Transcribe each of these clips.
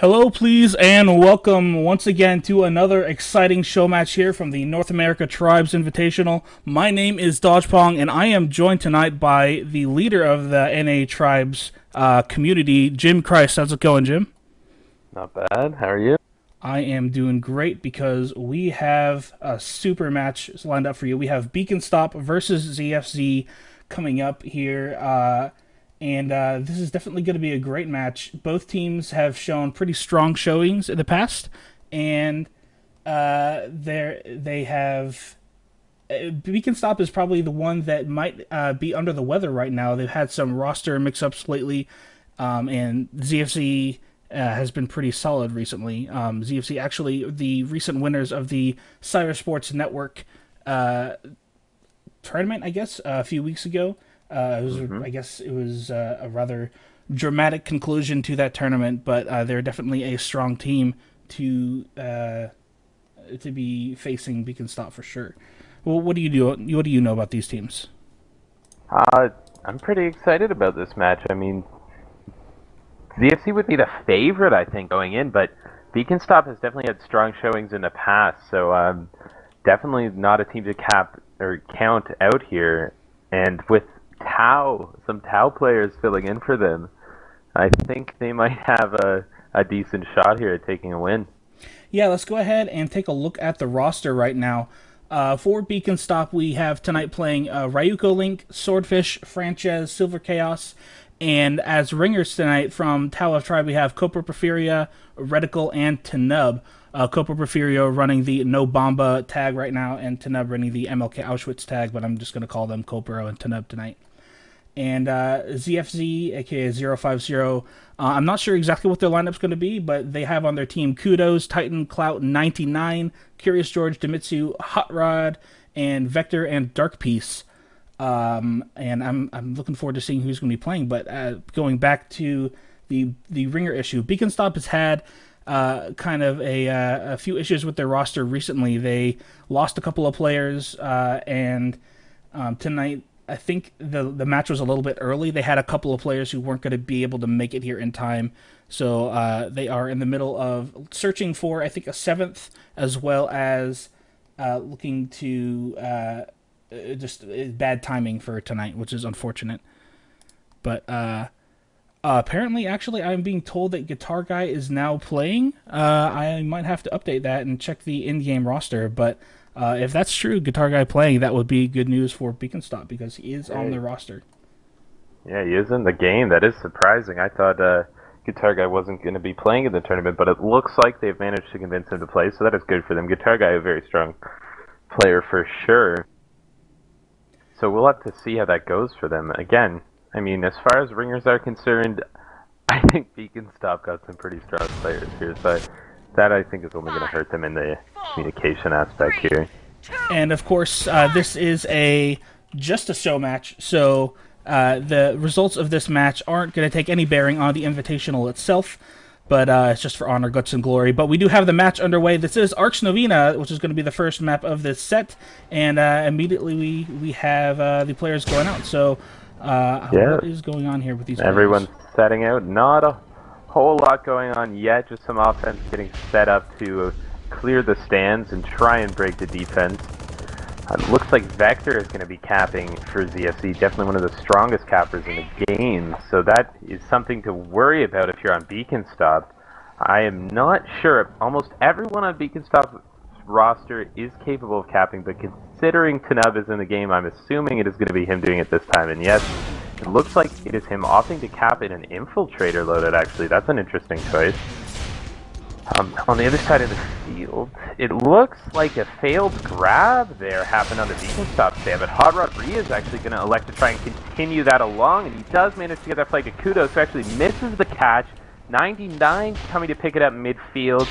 Hello, please, and welcome once again to another exciting show match here from the North America Tribes Invitational. My name is Dodgepong, and I am joined tonight by the leader of the NA Tribes community, Jim Christ. How's it going, Jim? Not bad. How are you? I am doing great because we have a super match lined up for you. We have Beacon Stop versus ZFZ coming up here. And this is definitely going to be a great match. Both teams have shown pretty strong showings in the past, and they have. Beacon Stop is probably the one that might be under the weather right now. They've had some roster mix-ups lately, and ZFC has been pretty solid recently. ZFC actually the recent winners of the Cybersports Network tournament, I guess, a few weeks ago. I guess it was a rather dramatic conclusion to that tournament, but they're definitely a strong team to be facing Beacon Stop for sure. Well, what do you do? What do you know about these teams? I'm pretty excited about this match. I mean, ZFC would be the favorite, I think, going in, but Beacon Stop has definitely had strong showings in the past, so definitely not a team to count out here. And with some Tau players filling in for them, I think they might have a decent shot here at taking a win. Yeah, let's go ahead and take a look at the roster right now. For Beacon Stop, we have tonight playing Ryuko Link, Swordfish, Frances, Silver Chaos, and as ringers tonight from Tau of Tribe, we have Copra Porphyria, Reticle, and Tanub. Copra Porphyria running the No Bomba tag right now, and Tanub running the MLK Auschwitz tag, but I'm just going to call them Copra and Tanub tonight. And ZFZ, aka 050, I'm not sure exactly what their lineup's going to be, but they have on their team Kudos, Titan, Clout, 99, Curious George, Demitsu, Hot Rod, and Vector and Dark Piece. And I'm looking forward to seeing who's going to be playing. But going back to the ringer issue, Beacon Stop has had kind of a few issues with their roster recently. They lost a couple of players, and tonight I think the match was a little bit early. They had a couple of players who weren't going to be able to make it here in time, so they are in the middle of searching for, I think, a seventh, as well as looking to just bad timing for tonight, which is unfortunate. But apparently, actually, I'm being told that Guitar Guy is now playing. I might have to update that and check the in-game roster, but if that's true, Guitar Guy playing, that would be good news for Beacon Stop because he is on the roster. Yeah, he is in the game. That is surprising. I thought Guitar Guy wasn't going to be playing in the tournament, but it looks like they've managed to convince him to play, so that is good for them. Guitar Guy, a very strong player for sure. So we'll have to see how that goes for them. Again, I mean, as far as ringers are concerned, I think Beacon Stop got some pretty strong players here, so that I think is only going to hurt them in the communication aspect here. And of course, this is just a show match, so the results of this match aren't going to take any bearing on the Invitational itself, but it's just for honor, guts, and glory. But we do have the match underway. This is Arch Novena, which is going to be the first map of this set, and immediately we have the players going out. So what is going on here with these Everyone's players? setting out. Not a whole lot going on yet, just some offense getting set up to clear the stands and try and break the defense. It looks like Vector is going to be capping for ZFC, definitely one of the strongest cappers in the game, so that is something to worry about if you're on Beacon Stop. I am not sure. Almost everyone on Beacon Stop's roster is capable of capping, but considering Tanub is in the game, I'm assuming it is going to be him doing it this time, and yes, it looks like it is him opting to cap in an Infiltrator loadout, actually. That's an interesting choice. On the other side of the field, it looks like a failed grab there happened on the Beacon Stop stand, but Hot Rod Rhea is actually going to elect to try and continue that along, and he does manage to get that flag to Kudos, who actually misses the catch. 99 coming to pick it up midfield.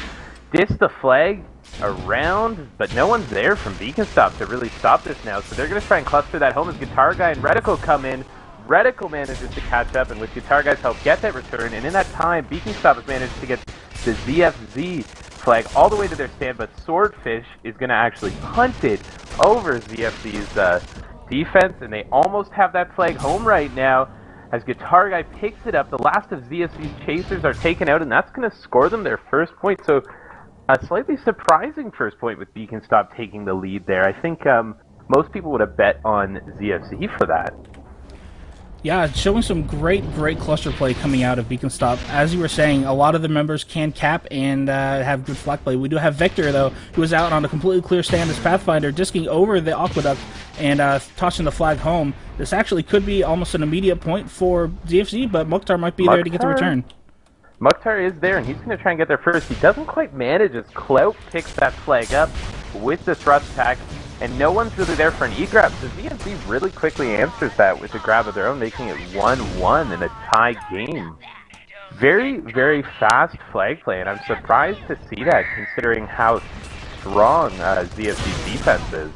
Diss the flag around, but no one's there from Beacon Stop to really stop this now, so they're going to try and cluster that home as Guitar Guy and Reticle come in. Reticle manages to catch up, and with Guitar Guy's help, get that return, and in that time, Beacon Stop has managed to get the ZFZ flag all the way to their stand, but Swordfish is going to actually punt it over ZFC's defense, and they almost have that flag home right now. as Guitar Guy picks it up. The last of ZFC's chasers are taken out, and that's going to score them their first point. So a slightly surprising first point with Beacon Stop taking the lead there. I think most people would have bet on ZFZ for that. Yeah, showing some great cluster play coming out of Beacon Stop. As you were saying, a lot of the members can cap and have good flag play. We do have Vector, though, who is out on a completely clear stand as Pathfinder, disking over the Aqueduct and tossing the flag home. This actually could be almost an immediate point for ZFZ, but Mukhtar might be there to get the return. Mukhtar is there, and he's going to try and get there first. He doesn't quite manage as Clout picks that flag up with the thrust attack, and no one's really there for an E-grab. So ZFZ really quickly answers that with a grab of their own, making it 1-1 in a tie game. Very fast flag play, and I'm surprised to see that considering how strong ZFC's defense is.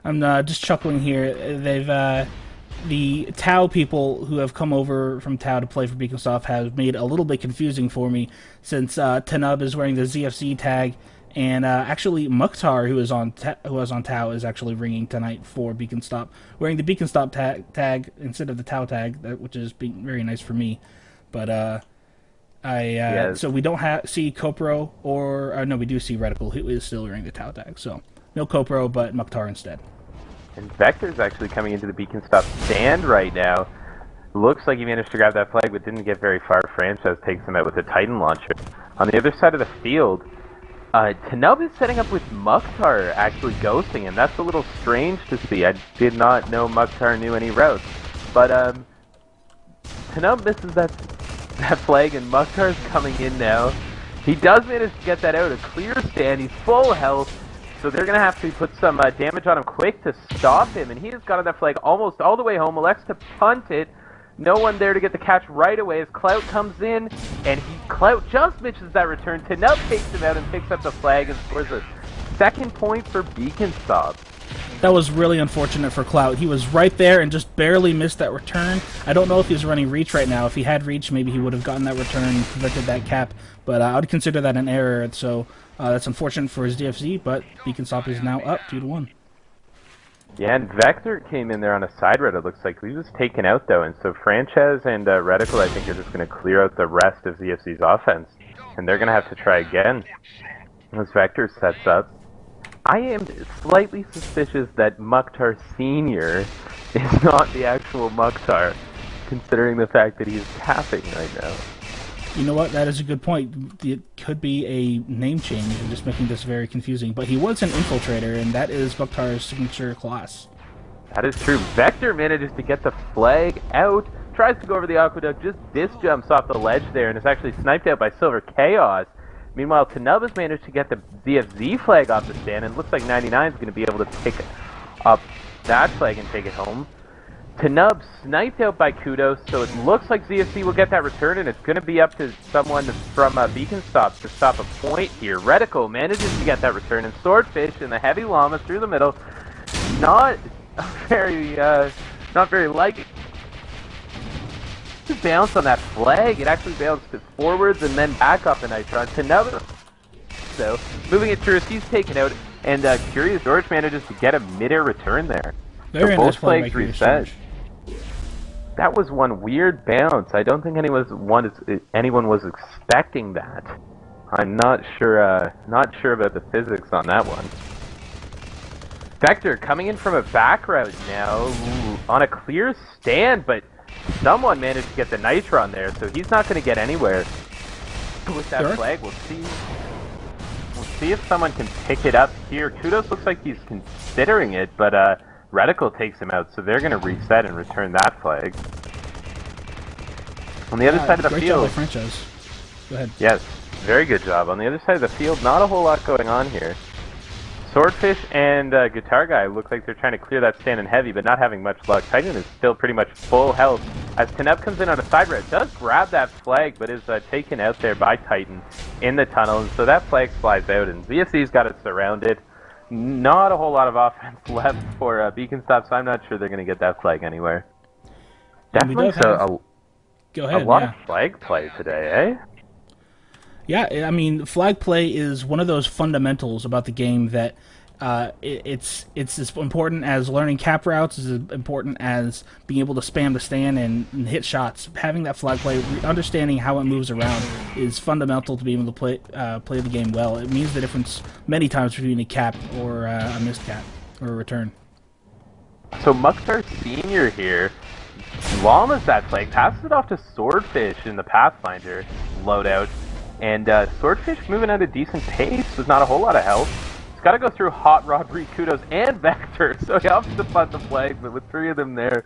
I'm just chuckling here. They've the Tau people who have come over from Tau to play for Beacon Stop have made a little bit confusing for me, since Tanub is wearing the ZFC tag, and actually Mukhtar, who is on Tau, is actually ringing tonight for Beacon Stop, wearing the Beacon Stop tag instead of the Tau tag, which is being very nice for me. But yes. So we don't see Copro, or no, we do see Reticle, who is still wearing the Tau tag. So no Copro, but Mukhtar instead. And Vector's actually coming into the Beacon Stop stand right now. Looks like he managed to grab that flag, but didn't get very far. Franchise takes him out with a Titan launcher. On the other side of the field, Tanub is setting up with Mukhtar actually ghosting him. That's a little strange to see. I did not know Mukhtar knew any routes. But Tanub misses that flag, and Mukhtar's coming in now. He does manage to get that out. A clear stand. He's full health. So they're going to have to put some damage on him quick to stop him. And he has got on that flag almost all the way home. Elects to punt it. No one there to get the catch right away as Clout comes in. And Clout just misses that return. Tanub takes him out and picks up the flag and scores a second point for Beacon Stop. That was really unfortunate for Clout. He was right there and just barely missed that return. I don't know if he's running reach right now. If he had reach, maybe he would have gotten that return and prevented that cap. But I would consider that an error. So that's unfortunate for his DFZ, but Beacon Stop is now up 2-1. Yeah, and Vector came in there on a side route, it looks like. He was taken out, though, and so Franchise and Reticle, I think, are just going to clear out the rest of ZFC's offense. And they're going to have to try again as Vector sets up. I am slightly suspicious that Mukhtar Sr. is not the actual Mukhtar, considering the fact that he's capping right now. You know what? That is a good point. It could be a name change and just making this very confusing. But he was an infiltrator, and that is Mukhtar's signature class. That is true. Vector manages to get the flag out, tries to go over the Aqueduct, just disjumps off the ledge there, and is actually sniped out by Silver Chaos. Meanwhile, Tanub has managed to get the ZFZ flag off the stand, and it looks like 99 is going to be able to pick up that flag and take it home. Tanub sniped out by Kudos, so it looks like ZFC will get that return, and it's going to be up to someone from Beacon Stop to stop a point here. Reticle manages to get that return, and Swordfish and the Heavy Llama through the middle. Not very likely to bounce on that flag. It actually bounced it forwards and then back up the Nitron. Tanub, so moving it through, he's taken out, and Curious George manages to get a mid-air return there. Very so both nice play by flags reset. That was one weird bounce. I don't think anyone was expecting that. I'm not sure about the physics on that one. Vector coming in from a back route now, on a clear stand, but someone managed to get the Nitron there, so he's not going to get anywhere with that flag. We'll see if someone can pick it up here. Kudos looks like he's considering it, but Reticle takes him out, so they're going to reset and return that flag. On the other side of the field... Great job by Franchise. Go ahead. Yes, very good job. On the other side of the field, not a whole lot going on here. Swordfish and Guitar Guy look like they're trying to clear that stand in heavy, but not having much luck. Titan is still pretty much full health. As Tanub comes in on a side route, does grab that flag, but is taken out there by Titan in the tunnel, and so that flag flies out, and ZFC's got it surrounded. Not a whole lot of offense left for Beacon Stop, so I'm not sure they're going to get that flag anywhere. Definitely a lot of flag play today, eh? Yeah, I mean, flag play is one of those fundamentals about the game that It's as important as learning cap routes, as important as being able to spam the stand and hit shots. Having that flag play, understanding how it moves around, is fundamental to being able to play the game well. It means the difference many times between a cap or a missed cap or a return. So Mukhtar Senior here llamas that flag, passes it off to Swordfish in the Pathfinder loadout, and Swordfish moving at a decent pace with not a whole lot of health. He's got to go through Hot Rod, Kudos, and Vector, so he opts to punt the flag, but with 3 of them there,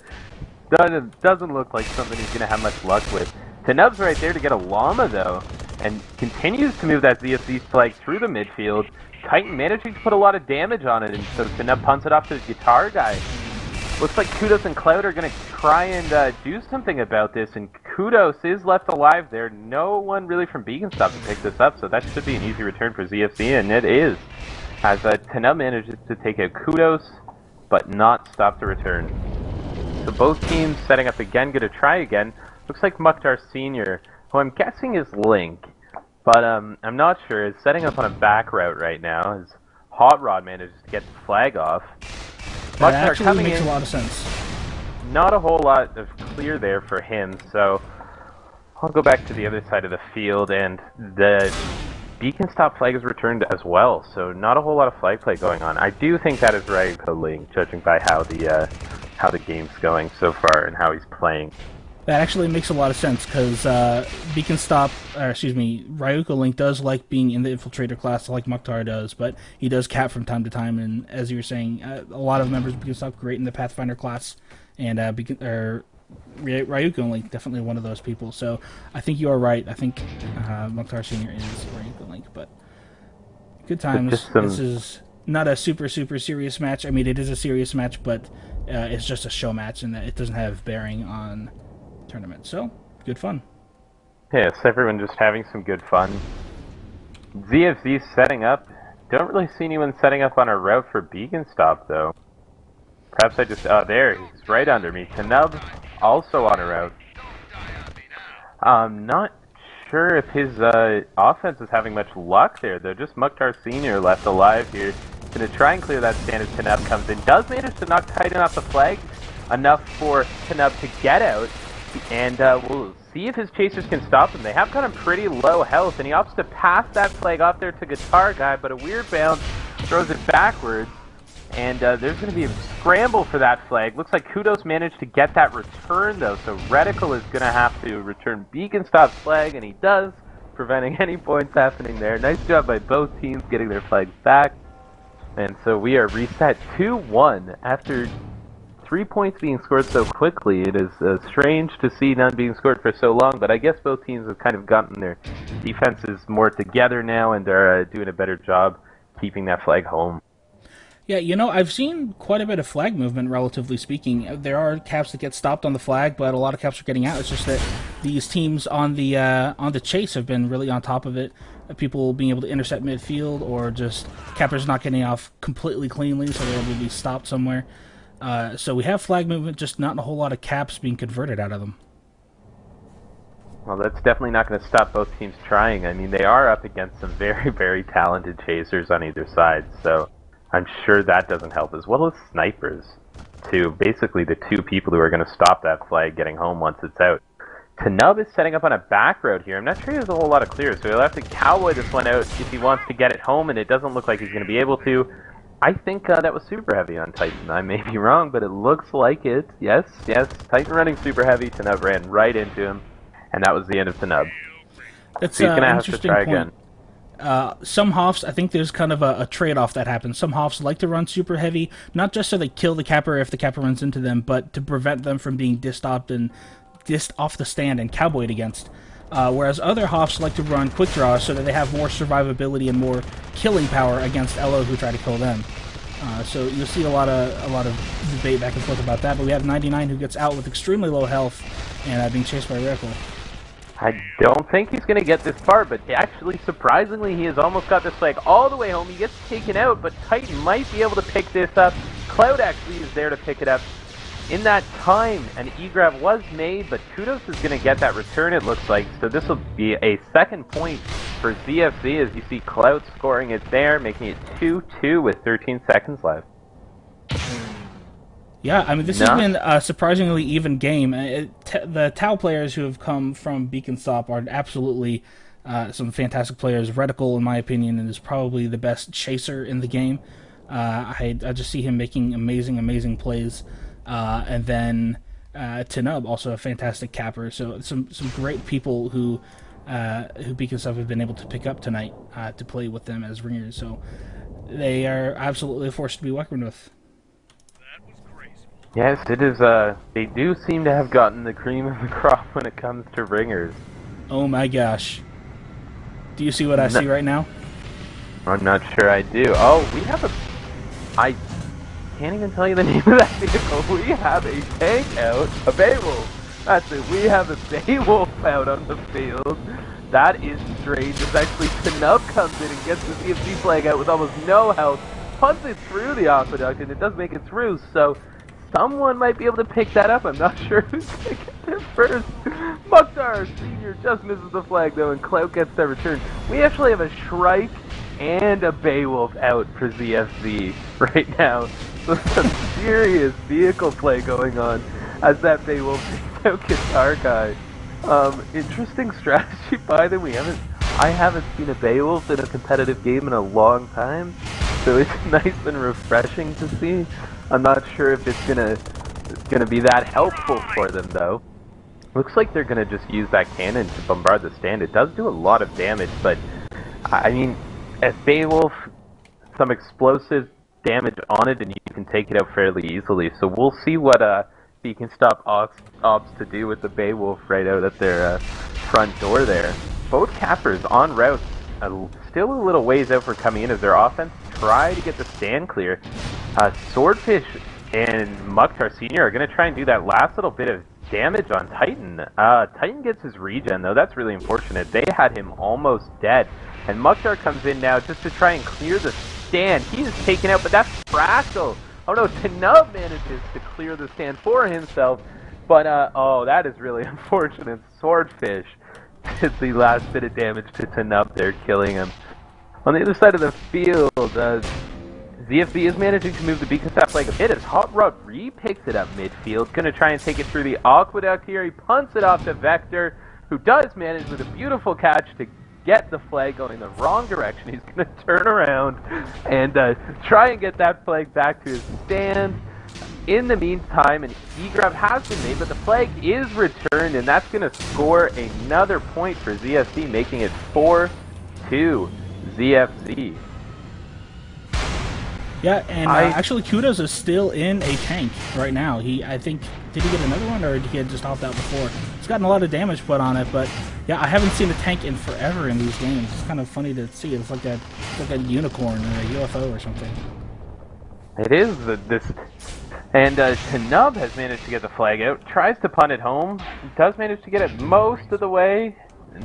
doesn't look like something he's going to have much luck with. Tenub's right there to get a llama, though, and continues to move that ZFZ flag through the midfield. Titan managing to put a lot of damage on it, and so Tenub punts it off to his guitar guy. Looks like Kudos and Cloud are going to try and do something about this, and Kudos is left alive there. No one really from Beacon Stop to pick this up, so that should be an easy return for ZFC, and it is. As Tenub manages to take out Kudos, but not stop the return. So both teams setting up again, going to try again. Looks like Mukhtar Senior, who I'm guessing is Link, but I'm not sure, is setting up on a back route right now, as Hot Rod manages to get the flag off. That actually makes a lot of sense. Not a whole lot of clear there for him, so I'll go back to the other side of the field, and the Beacon Stop flag is returned as well, so not a whole lot of flag play going on. I do think that is right, Link, judging by how the game's going so far and how he's playing. That actually makes a lot of sense, because Beacon Stop, Ryuko Link does like being in the Infiltrator class like Mukhtar does, but he does cap from time to time, and as you were saying, a lot of members of Beacon Stop great in the Pathfinder class, and Ryuko Link definitely one of those people, so I think you are right. I think Mukhtar Senior is Ryuko Link, but good times. This is not a super serious match. I mean, it is a serious match, but it's just a show match, and that it doesn't have bearing on tournament, so good fun. Yes, everyone just having some good fun. ZFZ setting up. Don't really see anyone setting up on a route for Beacon Stop, though. Perhaps I just... Oh, there, he's right under me. Tenub also on a route. Not sure if his offense is having much luck there, though. Just Mukhtar Senior left alive here. Gonna try and clear that stand as Tenub comes in. Does manage to knock Titan off the flag enough for Tenub to get out. And we'll see if his chasers can stop him. They have got him pretty low health, and he opts to pass that flag off there to Guitar Guy, but a weird bounce throws it backwards. And there's going to be a scramble for that flag. Looks like Kudos managed to get that return, though, so Reticle is going to have to return Beacon Stop's flag, and he does, preventing any points happening there. Nice job by both teams getting their flags back. And so we are reset 2-1 after 3 points being scored so quickly. It is strange to see none being scored for so long, but I guess both teams have kind of gotten their defenses more together now, and they're doing a better job keeping that flag home. Yeah, you know, I've seen quite a bit of flag movement, relatively speaking. There are caps that get stopped on the flag, but a lot of caps are getting out. It's just that these teams on the chase have been really on top of it. People being able to intercept midfield, or just cappers not getting off completely cleanly, so they're able to be stopped somewhere. So we have flag movement, just not a whole lot of caps being converted out of them. Well, that's definitely not going to stop both teams trying. I mean, they are up against some very, very talented chasers on either side, so I'm sure that doesn't help, as well as snipers, to basically the two people who are going to stop that flag getting home once it's out. Tenub is setting up on a back road here. I'm not sure he has a whole lot of clear, so he'll have to cowboy this one out if he wants to get it home, and it doesn't look like he's going to be able to. I think that was super heavy on Titan. I may be wrong, but it looks like it. Yes, Titan running super heavy. Tenub ran right into him, and that was the end of Tenub. That's so he's going to have to try point. Again. Some Hoffs, I think there's kind of a trade-off that happens. Some Hoffs like to run super heavy, not just so they kill the capper if the capper runs into them, but to prevent them from being dissed off the stand and cowboyed against. Whereas other Hoffs like to run quick draws so that they have more survivability and more killing power against LO who try to kill them. So you'll see a lot of debate back and forth about that. But we have 99 who gets out with extremely low health and being chased by Reticle. I don't think he's going to get this far, but actually, surprisingly, he has almost got this flag all the way home. He gets taken out, but Titan might be able to pick this up. Cloud actually is there to pick it up. In that time, an E-grab was made, but Kudos is going to get that return, it looks like. So this will be a second point for ZFZ as you see Clout scoring it there, making it 2-2 with 13 seconds left. Yeah, I mean, this has been a surprisingly even game. The Tau players who have come from Beacon Stop are absolutely some fantastic players. Reticle, in my opinion, is probably the best chaser in the game. I just see him making amazing plays. And then Tenub, also a fantastic capper. So some great people who Beacon Stop have been able to pick up tonight to play with them as ringers. So they are absolutely a force to be reckoned with. Yes, it is. They do seem to have gotten the cream of the crop when it comes to ringers. Oh my gosh. Do you see what I see right now? I'm not sure I do. Oh, we have a... I can't even tell you the name of that vehicle. We have a tank out, a Beowulf. That's it. We have a Beowulf out on the field. That is strange. It's actually Tenub comes in and gets the ZFZ flag out with almost no health. Punts it through the aqueduct, and it does make it through, so... someone might be able to pick that up. I'm not sure who's going to get there first. Mukhtar Sr. just misses the flag, though, and Clout gets that return. We actually have a Shrike and a Beowulf out for ZFZ right now. So some serious vehicle play going on as that Beowulf takes out Guitar Guy. Interesting strategy by them. I haven't seen a Beowulf in a competitive game in a long time, so it's nice and refreshing to see. I'm not sure if it's gonna be that helpful for them though. Looks like they're gonna just use that cannon to bombard the stand. It does do a lot of damage, but I mean, as Beowulf, some explosive damage on it, and you can take it out fairly easily. So we'll see what Beacon Stop opts to do with the Beowulf right out at their front door there. Both cappers on route, still a little ways out for coming in as their offense try to get the stand clear. Swordfish and Mukhtar Sr. are going to try and do that last little bit of damage on Titan. Titan gets his regen, though. That's really unfortunate. They had him almost dead. And Mukhtar comes in now just to try and clear the stand. He is taken out, but that's Fractal. Oh no, Tenub manages to clear the stand for himself. But, oh, that is really unfortunate. Swordfish did the last bit of damage to Tenub there, killing him. On the other side of the field, ZFZ is managing to move the Beacon Stop flag a bit as Hot Rod re-picks it up midfield. Going to try and take it through the aqueduct here. He punts it off to Vector, who does manage with a beautiful catch to get the flag going the wrong direction. He's going to turn around and try and get that flag back to his stand. In the meantime, an E-grab has been made, but the flag is returned, and that's going to score another point for ZFZ, making it 4-2 ZFZ. Yeah, and actually Kudos is still in a tank right now. I think, did he get another one, or did he had just hopped out before? It's gotten a lot of damage put on it, but yeah, I haven't seen a tank in forever in these games. It's kind of funny to see. It's like a unicorn or a UFO or something. It is. And Tenub has managed to get the flag out, tries to punt it home, does manage to get it most of the way.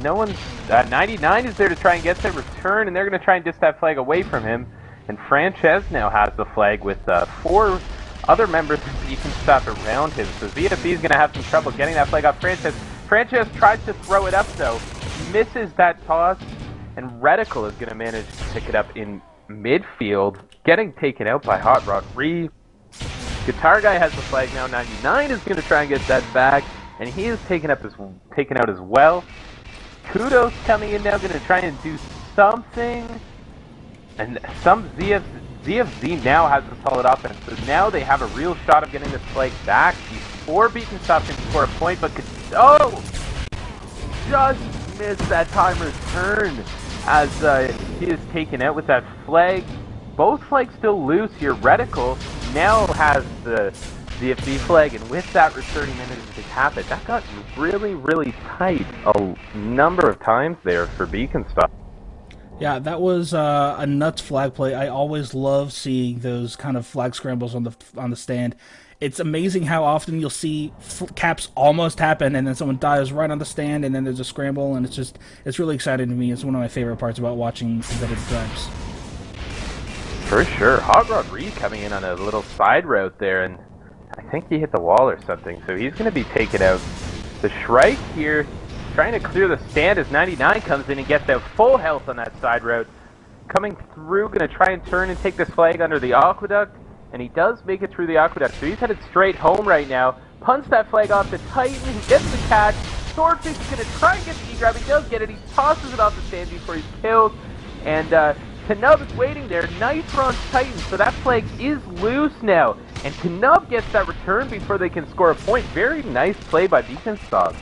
No one's... 99 is there to try and get the return, and they're going to try and diss that flag away from him. And Frances now has the flag with 4 other members of Beacon Stop around him. So ZFZ is going to have some trouble getting that flag off Frances. Frances tries to throw it up though, misses that toss, and Reticle is going to manage to pick it up in midfield, getting taken out by Hot Rod Reeve. Guitar Guy has the flag now. 99 is going to try and get that back, and he is taken out as well. Kudos coming in now, going to try and do something. And some ZFZ now has a solid offense, so now they have a real shot of getting this flag back before Beacon Stop can score a point, but just missed that time return as he is taken out with that flag. Both flags still loose here. Reticle now has the ZFZ flag, and with that return he managed to cap it. That got really, really tight a number of times there for Beacon Stop. Yeah, that was a nuts flag play. I always love seeing those kind of flag scrambles on the stand. It's amazing how often you'll see caps almost happen, and then someone dies right on the stand, and then there's a scramble, and it's really exciting to me. It's one of my favorite parts about watching competitive drives. For sure. Hot Rod Reed coming in on a little side route there, and I think he hit the wall or something, so he's going to be taken out. The Shrike here trying to clear the stand as 99 comes in and gets out full health on that side road. Coming through, going to try and turn and take this flag under the aqueduct, and he does make it through the aqueduct, so he's headed straight home right now. Punts that flag off to Titan, who gets the catch. Swordfish is going to try and get the E-grab. He does get it. He tosses it off the stand before he's killed, and Knub is waiting there. Nitron's Titan, so that flag is loose now, and Knub gets that return before they can score a point. Very nice play by Beaconstock.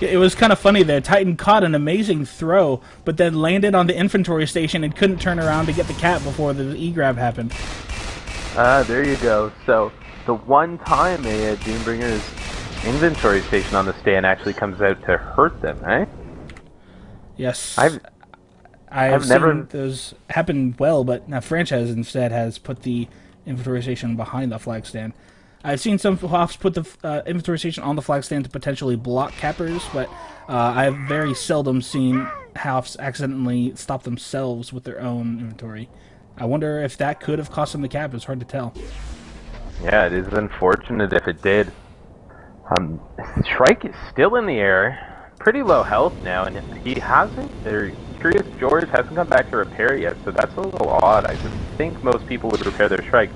It was kind of funny there. Titan caught an amazing throw, but then landed on the inventory station and couldn't turn around to get the cap before the E-grab happened. There you go. So, the one time a Doombringer's inventory station on the stand actually comes out to hurt them, eh? Yes. I've never seen those happen well, but now Franchise instead has put the inventory station behind the flag stand. I've seen some Hoffs put the inventory station on the flag stand to potentially block cappers, but I've very seldom seen Hoffs accidentally stop themselves with their own inventory. I wonder if that could have cost them the cap. It's hard to tell. Yeah, it is unfortunate if it did. Shrike is still in the air, pretty low health now, and he hasn't, Curious George hasn't come back to repair yet, so that's a little odd. I just think most people would repair their Shrike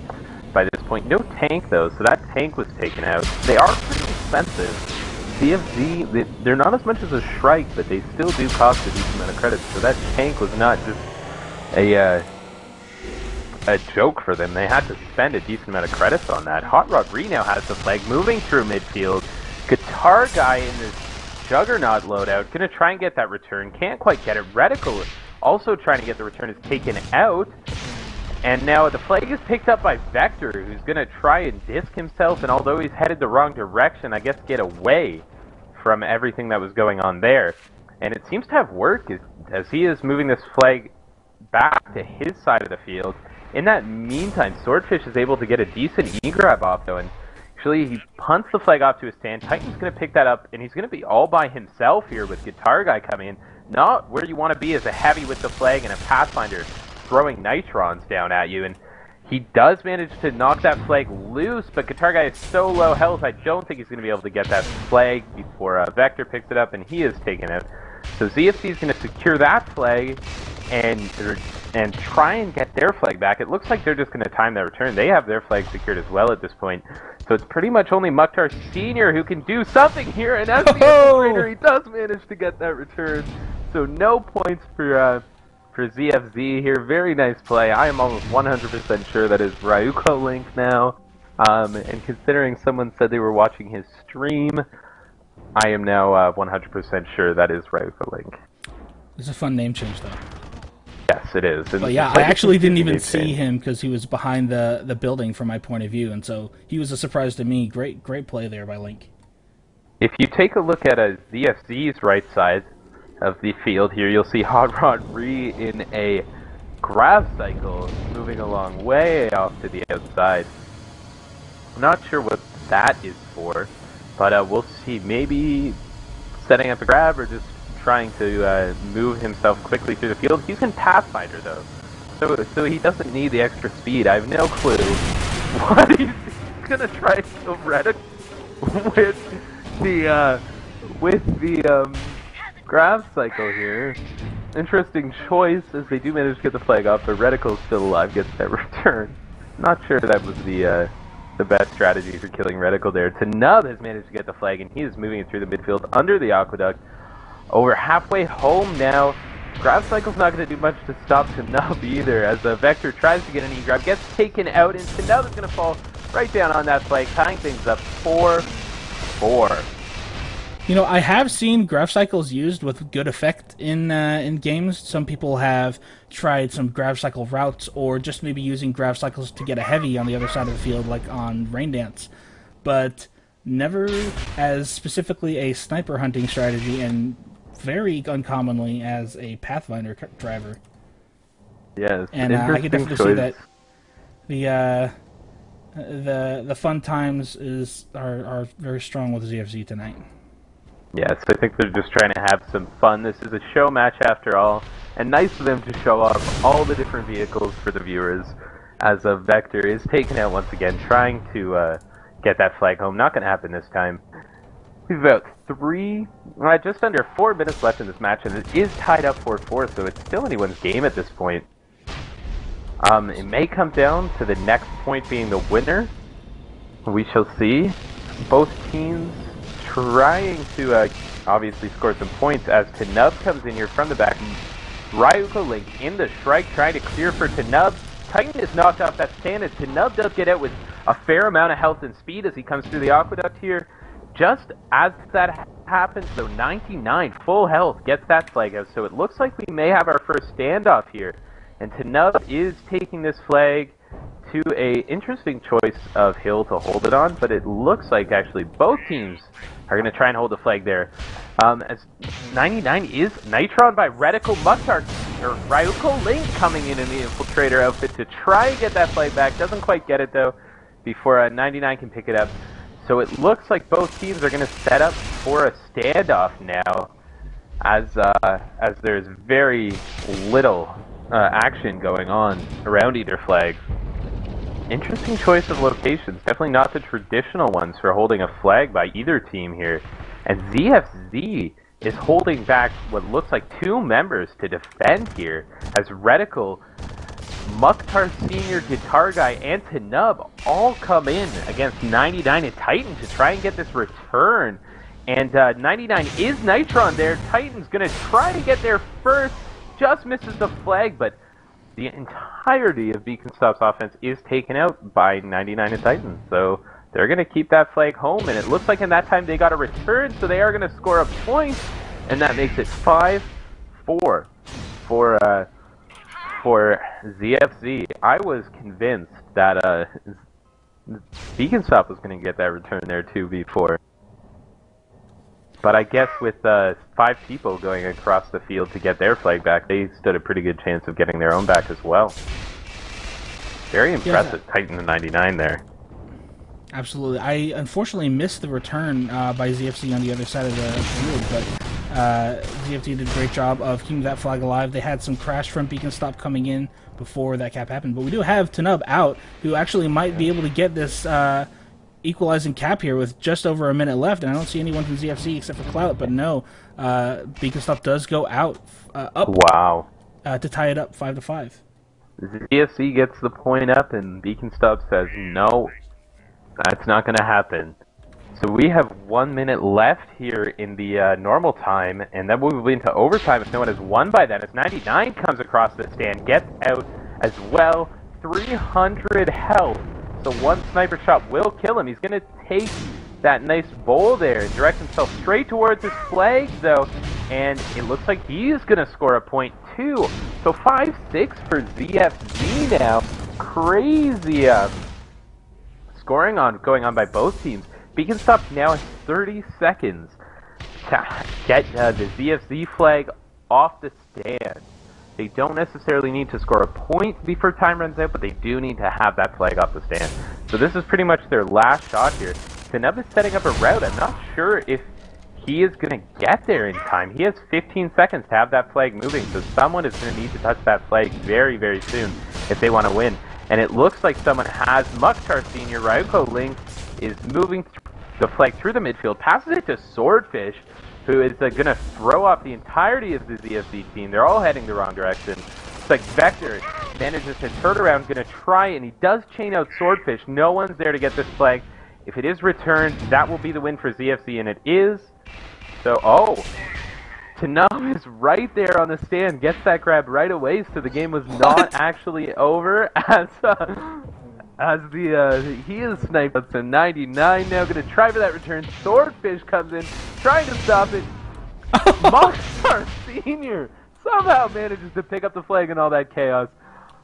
by this point. No tank though, so that tank was taken out. They are pretty expensive. ZFZ, they're not as much as a Shrike, but they still do cost a decent amount of credits, so that tank was not just a joke for them. They had to spend a decent amount of credits on that. Hot Rod Ree now has the flag moving through midfield. Guitar Guy in this Juggernaut loadout, gonna try and get that return, can't quite get it. Reticle also trying to get the return, is taken out. And now the flag is picked up by Vector, who's going to try and disc himself, and although he's headed the wrong direction, I guess get away from everything that was going on there. And it seems to have worked as he is moving this flag back to his side of the field. In that meantime, Swordfish is able to get a decent E-grab off, though, and actually he punts the flag off to his stand. Titan's going to pick that up, and he's going to be all by himself here with Guitar Guy coming in. Not where you want to be as a heavy with the flag and a Pathfinder throwing nitrons down at you, and he does manage to knock that flag loose, but Guitar Guy is so low health, I don't think he's going to be able to get that flag before Vector picks it up, and he is taken out. So ZFZ is going to secure that flag and try and get their flag back. It looks like they're just going to time that return. They have their flag secured as well at this point, so it's pretty much only Mukhtar Sr. who can do something here, and as the operator, he does manage to get that return. So no points for ZFZ here. Very nice play. I am almost 100% sure that is Ryuko Link now. And considering someone said they were watching his stream, I am now 100% sure that is Ryuko Link. It's a fun name change, though. Yes, it is. And but yeah, I actually didn't even see him because he was behind the building from my point of view, and so he was a surprise to me. Great play there by Link. If you take a look at a ZFZ's right side of the field here, you'll see Hot Rod Ree in a grab cycle moving along way off to the outside. I'm not sure what that is for, but we'll see. Maybe setting up a grab or just trying to move himself quickly through the field. He's in Pathfinder though, so he doesn't need the extra speed. I have no clue what he's gonna try to kill Reddit with the grab cycle here. Interesting choice, as they do manage to get the flag off, but Reticle's still alive, gets that return. Not sure that was the best strategy for killing Reticle there. Tanub has managed to get the flag, and he is moving it through the midfield under the aqueduct. Over halfway home now. Grab cycle's not going to do much to stop Tanub either, as the Vector tries to get an E-grab, gets taken out, and Tanub is going to fall right down on that flag, tying things up 4-4. You know, I have seen grab cycles used with good effect in games. Some people have tried some grab cycle routes, or just maybe using grab cycles to get a heavy on the other side of the field, like on Rain Dance. But never as specifically a sniper hunting strategy, and very uncommonly as a Pathfinder driver. Yes, and I can definitely see that the fun times are very strong with ZFZ tonight. Yes, I think they're just trying to have some fun. This is a show match after all, and nice for them to show off all the different vehicles for the viewers, as a Vector is taken out once again, trying to get that flag home. Not going to happen this time. We've about just under 4 minutes left in this match, and it is tied up 4-4, so it's still anyone's game at this point. It may come down to the next point being the winner. We shall see. Both teams trying to obviously score some points as Tanub comes in here from the back. Ryuko Link in the Shrike trying to clear for Tanub. Titan is knocked off that stand, and Tanub does get out with a fair amount of health and speed as he comes through the aqueduct here. Just as that happens, though, 99 full health gets that flag out, so it looks like we may have our first standoff here. And Tanub is taking this flag to a interesting choice of hill to hold it on, but it looks like actually both teams are going to try and hold the flag there. As 99 is Nitron by Reticle Mukhtar, or Ryuko Link coming in the Infiltrator outfit to try and get that flag back. Doesn't quite get it though before 99 can pick it up. So it looks like both teams are going to set up for a standoff now, as there's very little action going on around either flag. Interesting choice of locations, definitely not the traditional ones for holding a flag by either team here. And ZFZ is holding back what looks like 2 members to defend here, as Reticle, Mukhtar Senior, Guitar Guy, and Tanub all come in against 99 and Titan to try and get this return. And 99 is Nitron there. Titan's going to try to get there first, just misses the flag, but the entirety of Beacon Stop's offense is taken out by 99 and Titan. So they're going to keep that flag home, and it looks like in that time they got a return, so they are going to score a point, and that makes it 5-4 for ZFZ. I was convinced that Beacon Stop was going to get that return there too before. But I guess with 5 people going across the field to get their flag back, they stood a pretty good chance of getting their own back as well. Very impressive, yeah. Titan and 99 there. Absolutely. I unfortunately missed the return by ZFC on the other side of the field, but ZFC did a great job of keeping that flag alive. They had some crash from Beacon Stop coming in before that cap happened, but we do have Tanub out, who actually might be able to get this equalizing cap here with just over a minute left, and I don't see anyone from ZFC except for Clout, but no, Beacon Stop does go out up. Wow. To tie it up 5-5. ZFC gets the point up, and Beacon Stop says, no, that's not going to happen. So we have 1 minute left here in the normal time, and then we'll move into overtime if no one has won by then. As 99 comes across the stand, gets out as well, 300 health. So one sniper shot will kill him. He's going to take that nice bowl there and direct himself straight towards his flag, though. And it looks like he's going to score a point, too. So 5-6 for ZFZ now. Crazy scoring going on by both teams. Beacon Stop now has 30 seconds to get the ZFZ flag off the stand. They don't necessarily need to score a point before time runs out, but they do need to have that flag off the stand. So this is pretty much their last shot here. Tanub is setting up a route. I'm not sure if he is going to get there in time. He has 15 seconds to have that flag moving, so someone is going to need to touch that flag very, very soon if they want to win. And it looks like someone has. Mukhtar Senior, Ryuko Link is moving the flag through the midfield, passes it to Swordfish, who is going to throw off the entirety of the ZFZ team. They're all heading the wrong direction. It's like Vector manages to turn around, going to try, and he does chain out Swordfish. No one's there to get this flag. If it is returned, that will be the win for ZFZ, and it is. So, Tanub is right there on the stand, gets that grab right away, so the game was not actually over he is sniped up to 99 now, going to try for that return. Swordfish comes in, trying to stop it. Mukhtar Senior somehow manages to pick up the flag in all that chaos.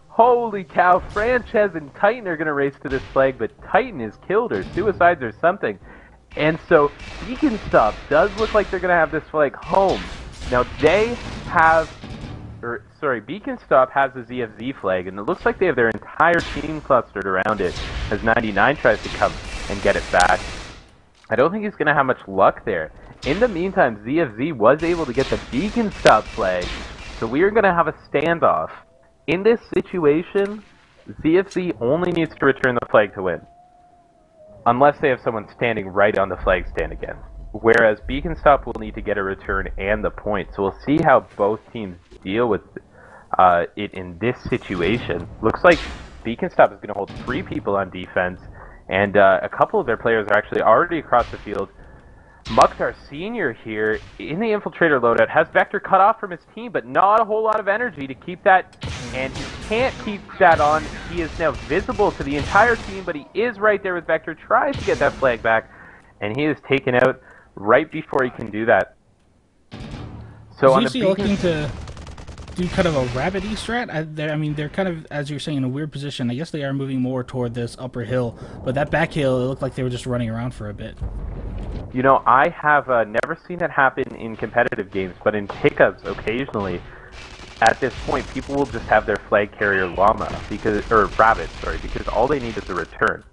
Holy cow, Frances and Titan are going to race to this flag, but Titan is killed or suicides or something. And so Beacon Stop does look like they're going to have this flag home. Now they have... Beacon Stop has the ZFZ flag, and it looks like they have their entire team clustered around it as 99 tries to come and get it back. I don't think he's going to have much luck there. In the meantime, ZFZ was able to get the Beacon Stop flag, so we are going to have a standoff. In this situation, ZFZ only needs to return the flag to win. Unless they have someone standing right on the flag stand again. whereas Beacon Stop will need to get a return and the point. So we'll see how both teams deal with it in this situation. Looks like Beacon Stop is going to hold 3 people on defense, and a couple of their players are actually already across the field. Mukhtar Sr. here in the Infiltrator loadout has Vector cut off from his team, but not a whole lot of energy to keep that, and he can't keep that on. He is now visible to the entire team, but he is right there with Vector, tries to get that flag back, and he is taken out right before he can do that. So on the looking to do kind of a rabbit-y strat. I mean, they're kind of, as you're saying, in a weird position. I guess they are moving more toward this upper hill, but that back hill, it looked like they were just running around for a bit. You know, I have never seen it happen in competitive games, but in pickups, occasionally, at this point, people will just have their flag carrier llama, or rabbit, sorry, because all they need is a return.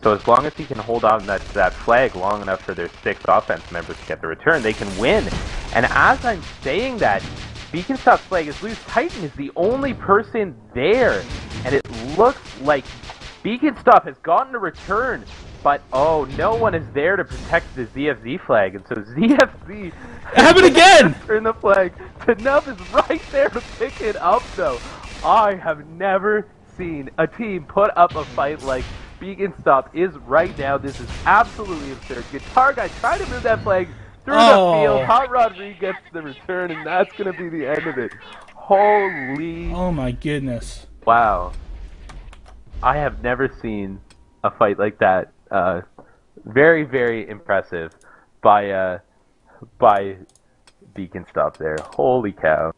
So as long as he can hold on that flag long enough for their 6 offense members to get the return, they can win. And as I'm saying that, Beacon Stop's flag is loose. Titan is the only person there, and it looks like Beacon Stop has gotten a return. But, oh, no one is there to protect the ZFZ flag, and so ZFZ happened again! Turn the flag. Tanub is right there to pick it up, though. I have never seen a team put up a fight like Beacon Stop is right now. This is absolutely absurd. Guitar Guy tried to move that flag through the field. Hot Rod Reed gets the return, and that's going to be the end of it. Holy... Oh, my goodness. Wow. I have never seen a fight like that. Very, very impressive by Beacon Stop there. Holy cow.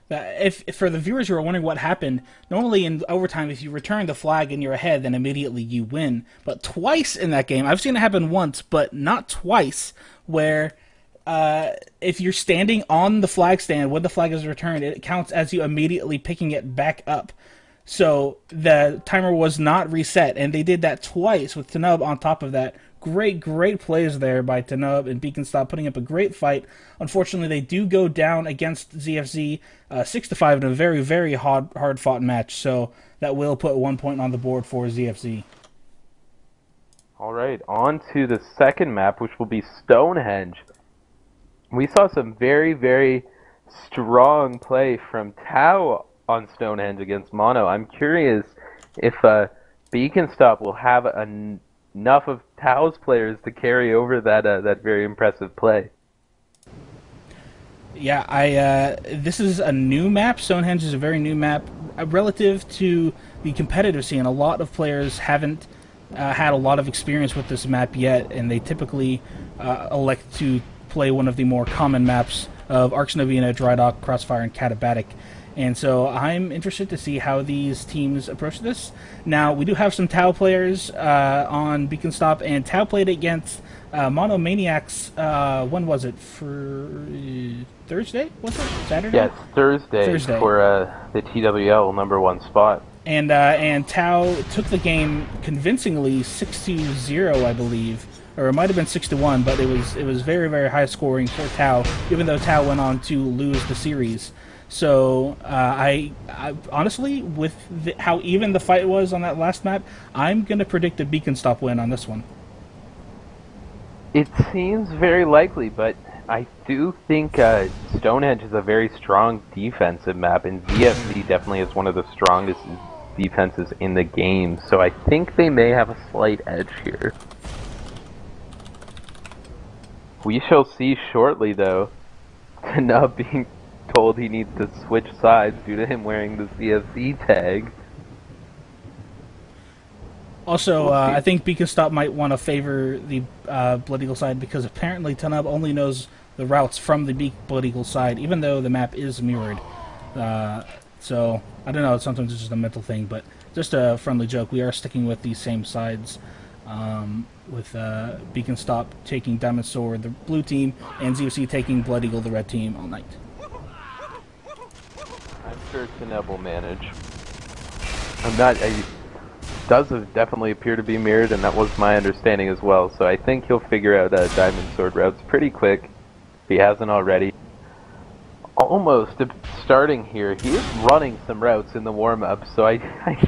If for the viewers who are wondering what happened, normally in overtime, if you return the flag and you're ahead, then immediately you win. But twice in that game, I've seen it happen once, but not twice, where if you're standing on the flag stand when the flag is returned, it counts as you immediately picking it back up. So the timer was not reset, and they did that twice with Tanub on top of that. Great plays there by Tanub and Beacon Stop, putting up a great fight. Unfortunately, they do go down against ZFZ 6-5 in a very, very hard-fought match, so that will put 1 point on the board for ZFZ. All right, on to the second map, which will be Stonehenge. We saw some very, very strong play from Tau on Stonehenge against Mono. I'm curious if Beacon Stop will have enough of Tau's players to carry over that very impressive play. Yeah, this is a new map. Stonehenge is a very new map relative to the competitive scene. A lot of players haven't had a lot of experience with this map yet, and they typically elect to play one of the more common maps of Arx Novena, Drydock, Crossfire, and Katabatic. And so I'm interested to see how these teams approach this. Now, we do have some Tau players on Beacon Stop, and Tau played against Monomaniacs, when was it? For Thursday? Was it? Saturday? Yes, Thursday. For the TWL #1 spot. And Tau took the game convincingly 6-0, I believe. Or it might have been 6-1, but it was very, very high scoring for Tau, even though Tau went on to lose the series. So, I honestly, with how even the fight was on that last map, I'm going to predict a Beacon Stop win on this one. It seems very likely, but I do think Stonehenge is a very strong defensive map, and ZFZ definitely is one of the strongest defenses in the game, so I think they may have a slight edge here. We shall see shortly, though. Tanub being told he needs to switch sides due to him wearing the CFC tag. Also, I think Beacon Stop might want to favor the Blood Eagle side because apparently Tanub only knows the routes from the Blood Eagle side, even though the map is mirrored. So, I don't know, sometimes it's just a mental thing, but just a friendly joke. We are sticking with these same sides, with Beacon Stop taking Diamond Sword, the blue team, and ZFC taking Blood Eagle, the red team, all night. I'm sure Tanub will manage. It does definitely appear to be mirrored, and that was my understanding as well, so I think he'll figure out Diamond Sword routes pretty quick, if he hasn't already. Almost starting here, he is running some routes in the warm-up, so I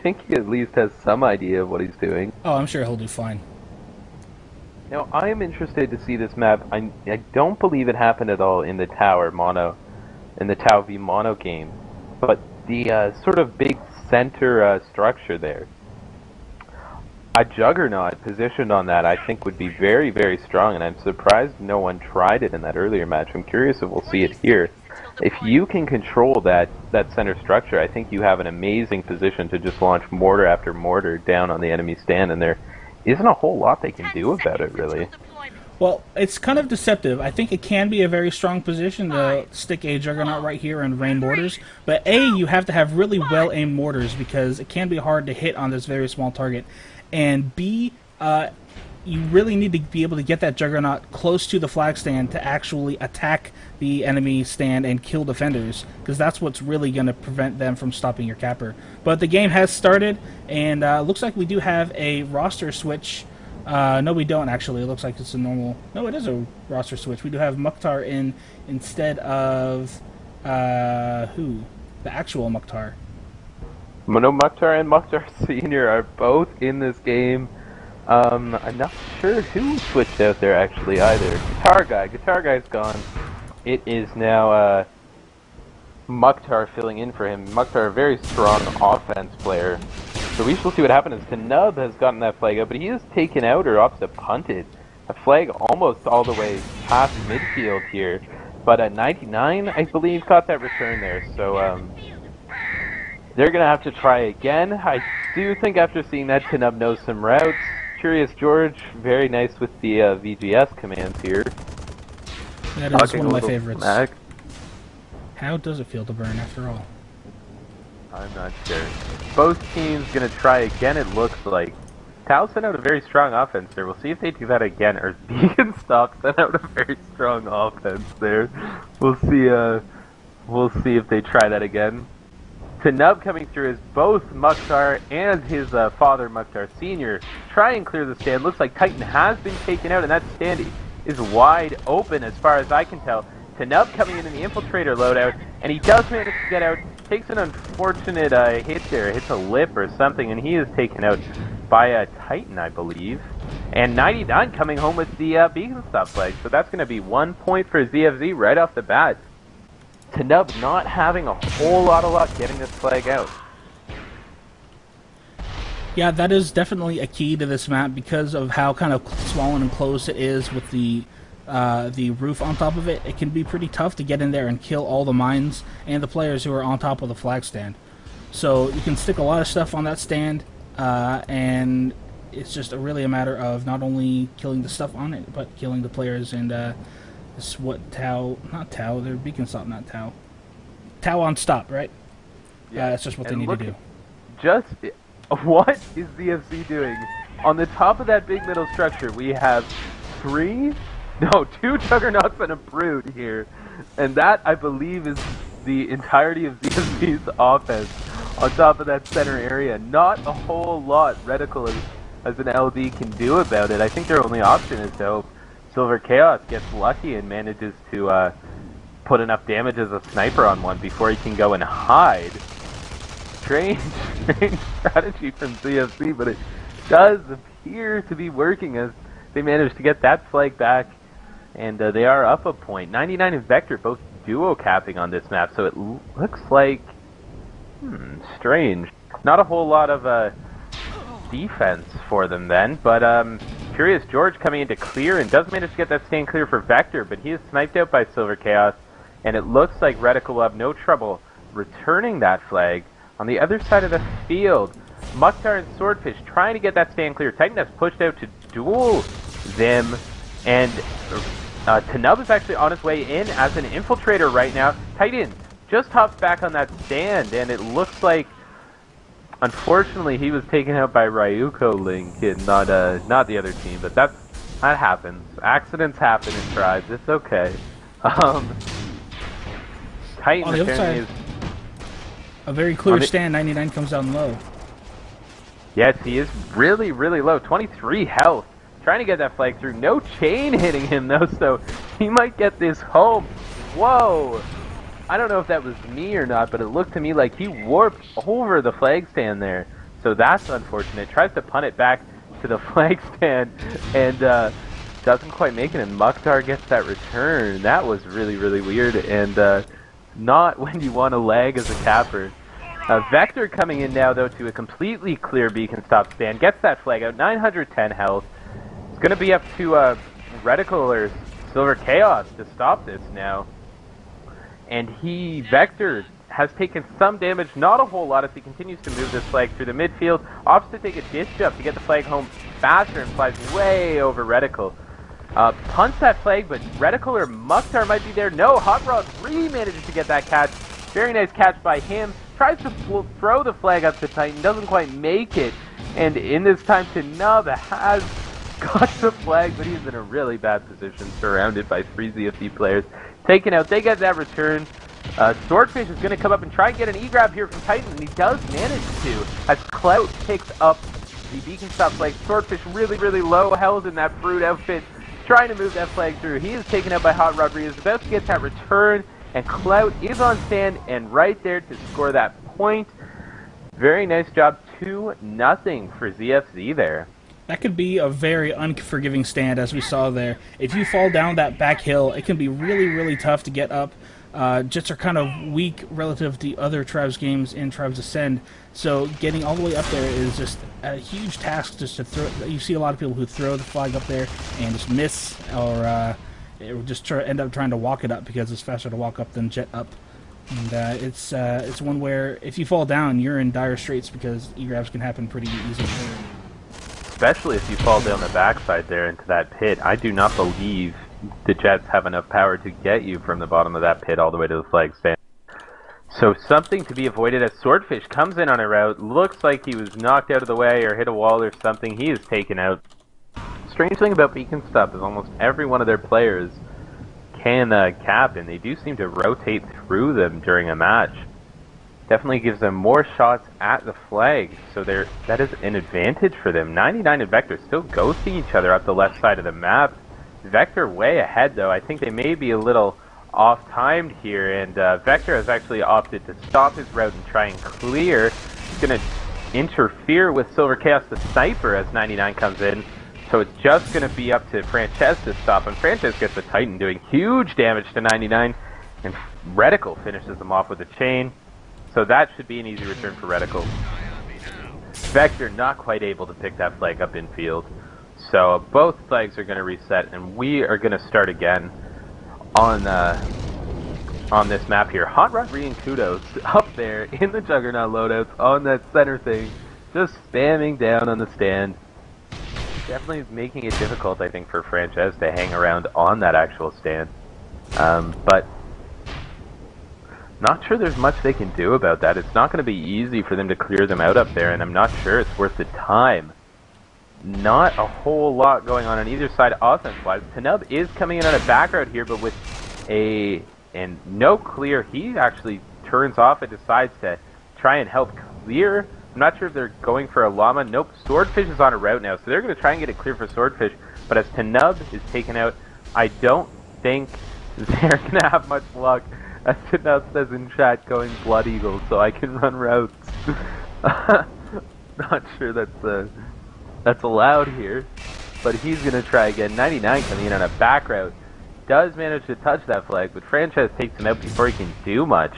think he at least has some idea of what he's doing. Oh, I'm sure he'll do fine. Now, I am interested to see this map. I don't believe it happened at all in the in the Tau v Mono game, but the sort of big center structure there. A Juggernaut positioned on that I think would be very, very strong, and I'm surprised no one tried it in that earlier match. I'm curious if we'll see it here. If you can control that center structure, I think you have an amazing position to just launch mortar after mortar down on the enemy stand, and there isn't a whole lot they can do about it, really. Well, it's kind of deceptive. I think it can be a very strong position to stick a Juggernaut right here and rain mortars, but A, you have to have really well-aimed mortars because it can be hard to hit on this very small target, and B, you really need to be able to get that Juggernaut close to the flag stand to actually attack the enemy stand and kill defenders, because that's what's really going to prevent them from stopping your capper. But the game has started, and looks like we do have a roster switch. No, we don't, actually. It looks like it's a normal... No, it is a roster switch. We do have Mukhtar in instead of... who? The actual Mukhtar. No, Mukhtar and Mukhtar Sr. are both in this game. I'm not sure who switched out there, actually, either. Guitar Guy's gone. It is now Mukhtar filling in for him. Mukhtar, a very strong offense player. So we shall see what happens. Tanub has gotten that flag out, but he is taken out or opposite punted. A flag almost all the way past midfield here. But at 99, I believe, caught that return there. So they're going to have to try again. I do think after seeing that, Tanub knows some routes. Curious George, very nice with the VGS commands here. That is one of my favorites. Smack. How does it feel to burn, after all? I'm not sure. Both teams going to try again, it looks like. Tau sent out a very strong offense there. We'll see if they do that again. Or Beacon Stop sent out a very strong offense there. We'll see if they try that again. Tanub coming through is both Mukhtar and his father, Mukhtar Sr. Try and clear the stand. Looks like Titan has been taken out, and that stand is wide open as far as I can tell. Tanub coming in the Infiltrator loadout, and he does manage to get out. Takes an unfortunate hit there, hits a lip or something, and he is taken out by a Titan, I believe. And 99 coming home with the Beacon Stop flag, so that's going to be 1 point for ZFZ right off the bat. Tanub not having a whole lot of luck getting this flag out. Yeah, that is definitely a key to this map because of how kind of swollen and closed it is with the roof on top of it. It can be pretty tough to get in there and kill all the mines and the players who are on top of the flag stand. So you can stick a lot of stuff on that stand, and it's just really a matter of not only killing the stuff on it, but killing the players. And this is what they're Beacon Stop, not Tau. Tau on stop, right? Yeah, that's just what they need to do. What is ZFZ doing? On the top of that big middle structure, we have two Juggernauts and a Brood here. And that, I believe, is the entirety of ZFZ's offense on top of that center area. Not a whole lot Reticle as an LD can do about it. I think their only option is to hope Silver Chaos gets lucky and manages to put enough damage as a sniper on one before he can go and hide. Strange strategy from ZFZ, but it does appear to be working as they manage to get that flag back, and they are up a point. 99 and Vector both duo capping on this map, so it looks like strange. Not a whole lot of defense for them then, but Curious George coming in to clear and does manage to get that stand clear for Vector, but he is sniped out by Silver Chaos, and it looks like Reticle will have no trouble returning that flag. On the other side of the field, Mukhtar and Swordfish trying to get that stand clear. Titan has pushed out to duel them, and Tanub is actually on his way in as an infiltrator right now. Titan just hops back on that stand, and it looks like, unfortunately, he was taken out by Ryuko Link and not the other team, but that happens. Accidents happen in tribes. It's okay. Titan on the other side, a very clear stand. 99 comes down low. Yes, he is really, really low. 23 health. Trying to get that flag through. No chain hitting him, though, so he might get this home. Whoa! I don't know if that was me or not, but it looked to me like he warped over the flag stand there. So that's unfortunate. Tries to punt it back to the flag stand, and doesn't quite make it, and Mukhtar gets that return. That was really, really weird, and not when you want to lag as a capper. Vector coming in now, though, to a completely clear beacon stop stand. Gets that flag out, 910 health. It's going to be up to Reticle or Silver Chaos to stop this now. And Vector, has taken some damage, not a whole lot, as he continues to move this flag through the midfield. Opts to take a disc jump to get the flag home faster and flies way over Reticle. Punts that flag, but Reticle or Mukhtar might be there. No, Hot Rod manages to get that catch. Very nice catch by him. Tries to throw the flag up to Titan, doesn't quite make it. And in this time, Nub has got the flag, but he's in a really bad position, surrounded by 3 ZFZ players. Taken out, they get that return. Swordfish is going to come up and try and get an E-grab here from Titan, and he does manage to, as Clout picks up the beacon stop flag. Swordfish really, really low, held in that Brute outfit, trying to move that flag through. He is taken out by Hot Rodriguez, about to get that return, and Clout is on stand and right there to score that point. Very nice job, 2-0 for ZFZ there. That could be a very unforgiving stand, as we saw there. If you fall down that back hill, it can be really, really tough to get up. Jets are kind of weak relative to other Tribes games in Tribes Ascend, so getting all the way up there is just a huge task. Just to throw, you see a lot of people who throw the flag up there and just miss, or just end up trying to walk it up because it's faster to walk up than jet up. And it's one where if you fall down, you're in dire straits because E-grabs can happen pretty easily. Especially if you fall down the backside there into that pit. I do not believe the Jets have enough power to get you from the bottom of that pit all the way to the flag stand. So something to be avoided as Swordfish comes in on a route. Looks like he was knocked out of the way or hit a wall or something. He is taken out. Strange thing about Beacon Stop is almost every one of their players can cap, and they do seem to rotate through them during a match. Definitely gives them more shots at the flag, so that is an advantage for them. 99 and Vector still ghosting each other up the left side of the map. Vector way ahead, though. I think they may be a little off-timed here, and Vector has actually opted to stop his route and try and clear. He's going to interfere with Silver Chaos, the sniper, as 99 comes in. So it's just going to be up to Frances to stop, and Frances gets the Titan, doing huge damage to 99, and Reticle finishes them off with a chain. So that should be an easy return for Reticle. Vector not quite able to pick that flag up in field. So both flags are going to reset, and we are going to start again on this map here. Hot Rod and Kudos up there in the Juggernaut loadouts on that center thing, just spamming down on the stand. Definitely making it difficult, I think, for Frances to hang around on that actual stand. But not sure there's much they can do about that. It's not going to be easy for them to clear them out up there, and I'm not sure it's worth the time. Not a whole lot going on either side offense-wise. Tanub is coming in on a back route here, but with no clear, he actually turns off and decides to try and help clear. I'm not sure if they're going for a llama. Nope, Swordfish is on a route now, so they're going to try and get it clear for Swordfish. But as Tanub is taken out, I don't think they're going to have much luck. As Tanub says in chat, going Blood Eagle, so I can run routes. Not sure that's allowed here, but he's going to try again. 99 coming in on a back route. Does manage to touch that flag, but Frances takes him out before he can do much.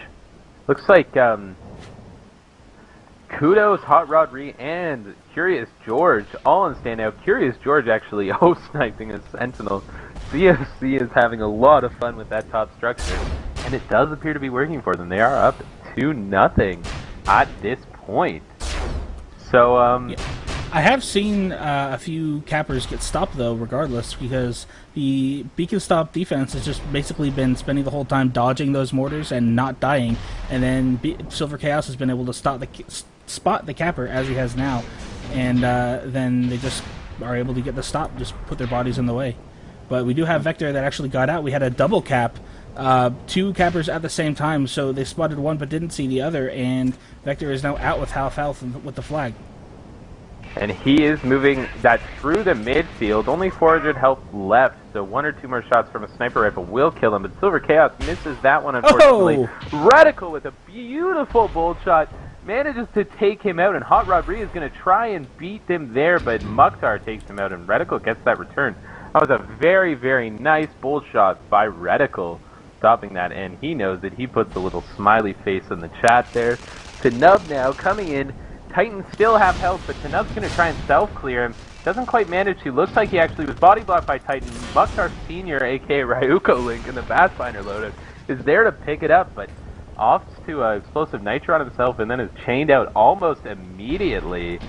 Looks like Kudos, Hot Rod Ree, and Curious George all on standout. Curious George actually sniping a Sentinel. ZFC is having a lot of fun with that top structure, and it does appear to be working for them. They are up 2-0 at this point. So, yeah. I have seen a few cappers get stopped, though, regardless, because the beacon stop defense has just basically been spending the whole time dodging those mortars and not dying, and then Silver Chaos has been able to spot the capper, as he has now, and then they just are able to get the stop, just put their bodies in the way. But we do have Vector that actually got out. We had a double cap, 2 cappers at the same time, so they spotted one but didn't see the other, and Vector is now out with half health with the flag. And he is moving that through the midfield. Only 400 health left, so 1 or 2 more shots from a sniper rifle will kill him. But Silver Chaos misses that one, unfortunately. Oh! Reticle with a beautiful bolt shot manages to take him out, and Hot Rod Ree is going to try and beat them there, but Mukhtar takes him out, and Reticle gets that return. That was a very, very nice bold shot by Reticle, stopping that, and he knows that. He puts a little smiley face in the chat there. Tenub now coming in. Titans still have health, but Tenub's going to try and self-clear him. Doesn't quite manage to. Looks like he actually was body blocked by Titan. Mukhtar Sr., aka Ryuko Link, in the Pathfinder loadout, is there to pick it up, but opts to explosive nitro on himself and then is chained out almost immediately.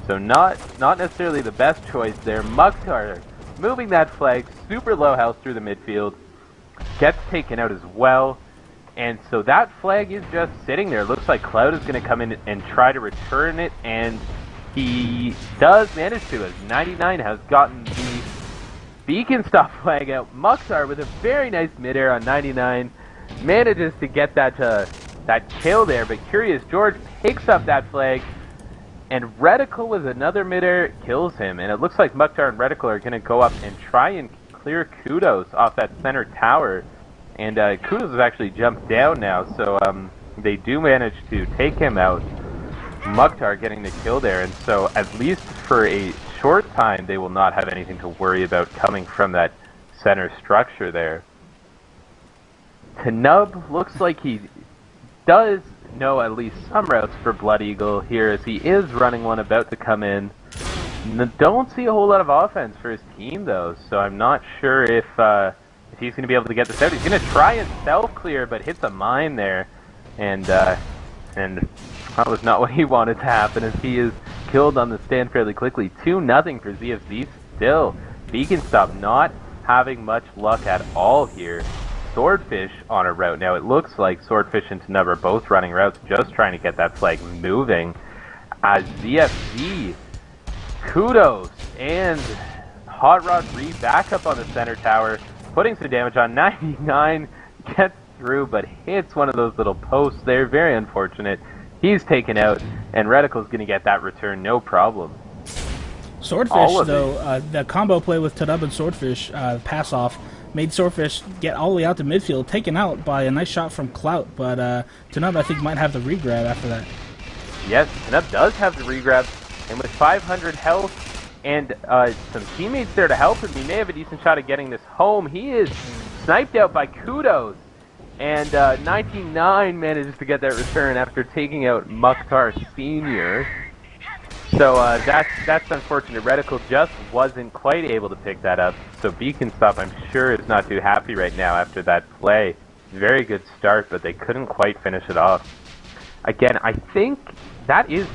So not necessarily the best choice there. Mukhtar moving that flag, super low health through the midfield, gets taken out as well. And so that flag is just sitting there. Looks like Cloud is going to come in and try to return it, and he does manage to, as 99 has gotten the beacon stop flag out. Mukhtar with a very nice midair on 99 manages to get that kill there, but Curious George picks up that flag, and Reticle with another midair kills him. And it looks like Mukhtar and Reticle are going to go up and try and clear Kudos off that center tower. And Kudos has actually jumped down now, so they do manage to take him out. Mukhtar getting the kill there, and so at least for a short time they will not have anything to worry about coming from that center structure there. Tenub looks like he does know at least some routes for Blood Eagle here, as he is running one about to come in. Don't see a whole lot of offense for his team though, so I'm not sure if he's going to be able to get this out. He's going to try and self-clear, but hits a mine there, and that was not what he wanted to happen, as he is killed on the stand fairly quickly. 2-0 for ZFZ still. Beacon Stop not having much luck at all here. Swordfish on a route. Now it looks like Swordfish and Tenub are both running routes, just trying to get that flag moving. ZFZ, Kudos, and Hot Rod Re back up on the center tower, putting some damage on. 99 gets through, but hits one of those little posts there. Very unfortunate. He's taken out, and Reticle's going to get that return, no problem. Swordfish, though, the combo play with Tenub and Swordfish pass off made Swordfish get all the way out to midfield, taken out by a nice shot from Clout, but Tenub, I think, might have the regrab after that. Yes, Tenub does have the regrab, and with 500 health and some teammates there to help him, he may have a decent shot at getting this home. He is sniped out by Kudos, and 99 manages to get that return after taking out Mukhtar Sr. So that's unfortunate. Reticle just wasn't quite able to pick that up. So Beacon Stop, I'm sure, is not too happy right now after that play. Very good start, but they couldn't quite finish it off. Again, I think that is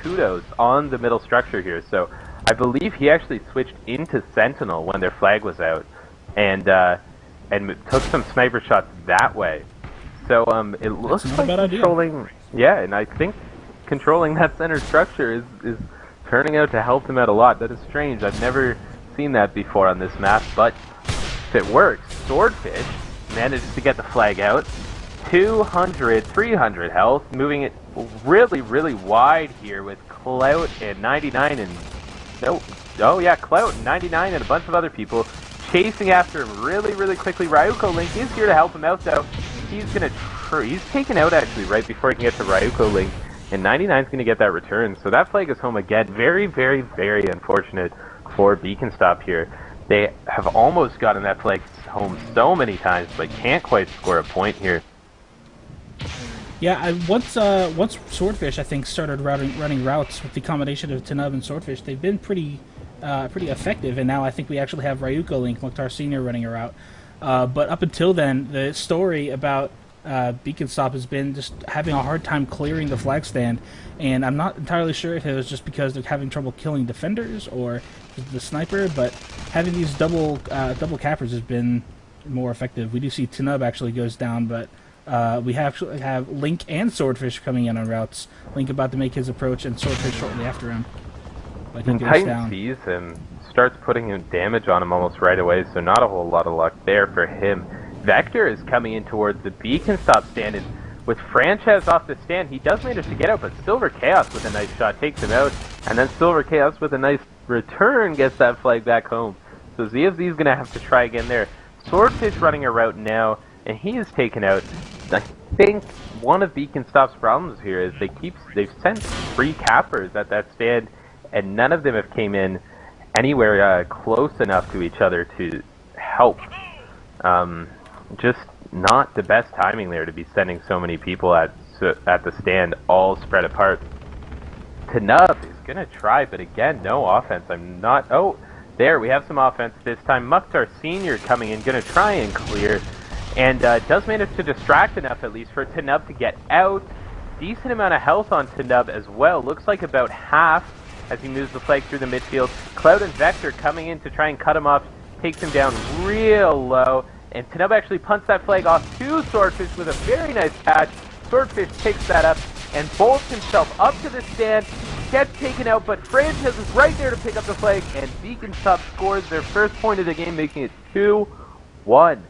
Kudos on the middle structure here. So I believe he actually switched into Sentinel when their flag was out, and took some sniper shots that way. So it looks like controlling. Yeah, and I think controlling that center structure is turning out to help him out a lot. That is strange. I've never seen that before on this map, but if it works, Swordfish manages to get the flag out. 200, 300 health, moving it really, really wide here with Clout and 99 and Clout and 99 and a bunch of other people chasing after him really, really quickly. Ryuko Link is here to help him out though. He's taken out actually right before he can get to Ryuko Link. And 99's going to get that return. So that flag is home again. Very, very, very unfortunate for Beacon Stop here. They have almost gotten that flag home so many times, but can't quite score a point here. Yeah, once Swordfish, I think, started running routes with the combination of Tenub and Swordfish, they've been pretty effective. And now I think we actually have Ryuko Link, Mukhtar Sr. running a route. But up until then, the story about Beacon Stop has been just having a hard time clearing the flag stand, and I'm not entirely sure if it was just because they're having trouble killing defenders or the sniper, but having these double cappers has been more effective. We do see Tenub actually goes down, but we have Link and Swordfish coming in on routes. Link about to make his approach, and Swordfish shortly after him. Like and Titan sees him, starts putting damage on him almost right away, so not a whole lot of luck there for him. Vector is coming in towards the Beacon Stop stand, and with Frances off the stand, he does manage to get out, but Silver Chaos with a nice shot takes him out, and then Silver Chaos with a nice return gets that flag back home. So ZFZ is going to have to try again there. Swordfish running a route now, and he is taken out. I think one of Beacon Stop's problems here is they've sent 3 cappers at that stand, and none of them have came in. anywhere close enough to each other to help. Just not the best timing there to be sending so many people at the stand all spread apart. Tenub is going to try, but again, no offense. I'm not... Oh, there, we have some offense this time. Mukhtar Sr. coming in, going to try and clear, and does manage to distract enough, at least, for Tenub to get out. Decent amount of health on Tenub as well. Looks like about half as he moves the flag through the midfield. Cloud and Vector coming in to try and cut him off, takes him down real low, and Tenub actually punts that flag off to Swordfish with a very nice catch. Swordfish picks that up and bolts himself up to the stand, gets taken out, but Franchise is right there to pick up the flag, and Beacon Stop scores their first point of the game, making it 2-1.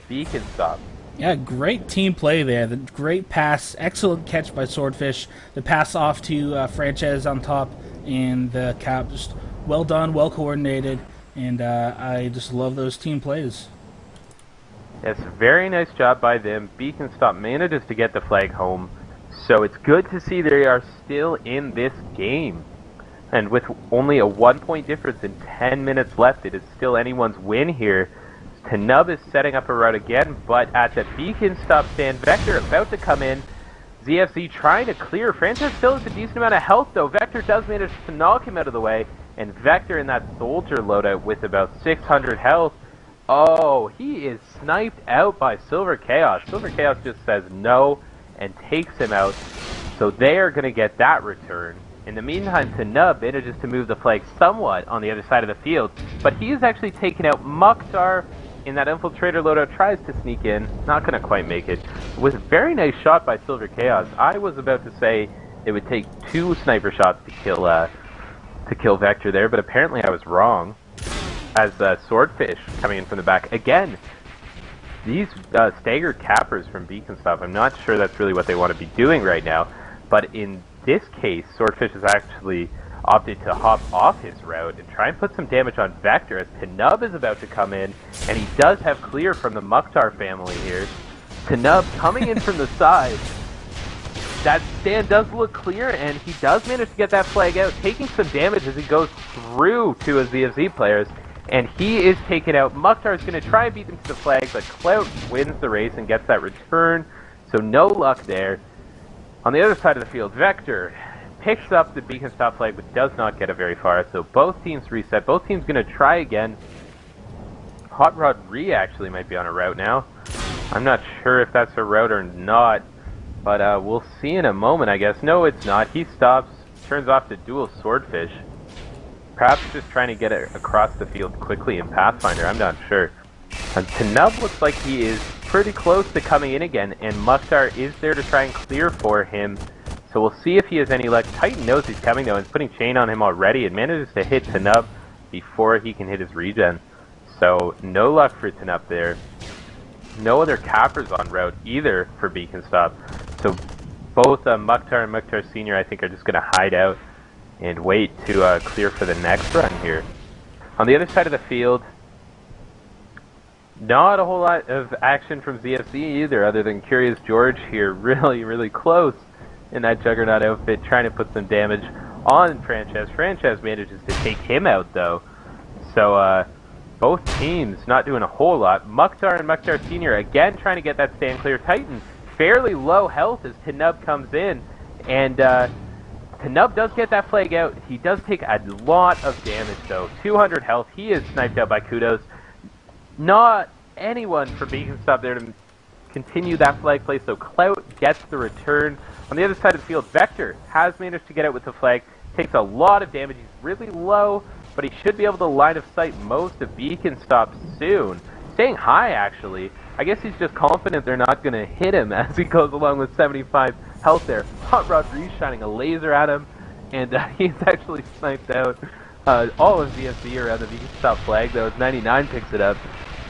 Beacon Stop. Yeah, great team play there. The great pass, excellent catch by Swordfish. The pass off to Franchise on top, and the cap. Just well done, well coordinated, and I just love those team plays. Yes, very nice job by them. Beacon Stop manages to get the flag home, so it's good to see they are still in this game. And with only a 1-point difference in 10 minutes left, it is still anyone's win here. Tenub is setting up a route again, but at the Beacon Stop stand, Vector about to come in. ZFZ trying to clear. Franchise still has a decent amount of health, though. Vector does manage to knock him out of the way, and Vector in that soldier loadout with about 600 health. Oh, he is sniped out by Silver Chaos. Silver Chaos just says no and takes him out, so they are going to get that return. In the meantime, Tenub manages to move the flag somewhat on the other side of the field, but he is actually taken out. Mukhtar in that infiltrator loadout tries to sneak in, not going to quite make it. It was a very nice shot by Silver Chaos. I was about to say it would take 2 sniper shots to kill Vector there, but apparently I was wrong. As Swordfish coming in from the back again. These staggered cappers from Beacon Stop, I'm not sure that's really what they want to be doing right now, but in this case, Swordfish has actually opted to hop off his route and try and put some damage on Vector as Tenub is about to come in, and he does have clear from the Mukhtar family here. Tenub coming in from the side. That stand does look clear, and he does manage to get that flag out, taking some damage as he goes through to his ZFZ players, and he is taken out. Mukhtar is going to try and beat them to the flag, but Clout wins the race and gets that return, so no luck there. On the other side of the field, Vector picks up the Beacon Stop flag, but does not get it very far, so both teams reset. Both teams going to try again. Hot Rod Ree actually might be on a route now. I'm not sure if that's a route or not, but we'll see in a moment, I guess. No, it's not. He stops, turns off to dual Swordfish. Perhaps just trying to get it across the field quickly in Pathfinder, I'm not sure. And Tenub looks like he is pretty close to coming in again, and Mukhtar is there to try and clear for him. So we'll see if he has any luck. Titan knows he's coming though, and is putting chain on him already, and manages to hit Tenub before he can hit his regen. So no luck for Tenub there. No other cappers on route either for Beacon Stop. So both Mukhtar and Mukhtar Sr. I think are just going to hide out and wait to clear for the next run here. On the other side of the field, not a whole lot of action from ZFZ either, other than Curious George here, really close in that Juggernaut outfit, trying to put some damage on Franchise. Franchise manages to take him out though. So both teams not doing a whole lot. Mukhtar and Mukhtar Sr. again trying to get that stand clear. Titan fairly low health as Tenub comes in, and Tenub does get that flag out. He does take a lot of damage though. 200 health. He is sniped out by Kudos. Not anyone for Beacon Stop there to continue that flag play, so Clout gets the return. On the other side of the field, Vector has managed to get out with the flag. Takes a lot of damage. He's really low, but he should be able to line of sight most of Beacon Stop soon. Staying high, actually. I guess he's just confident they're not going to hit him as he goes along with 75 health there. Hot Rod Reese shining a laser at him, and he's actually sniped out. All of ZFZ around the Beacon Stop flag, though. 99 picks it up.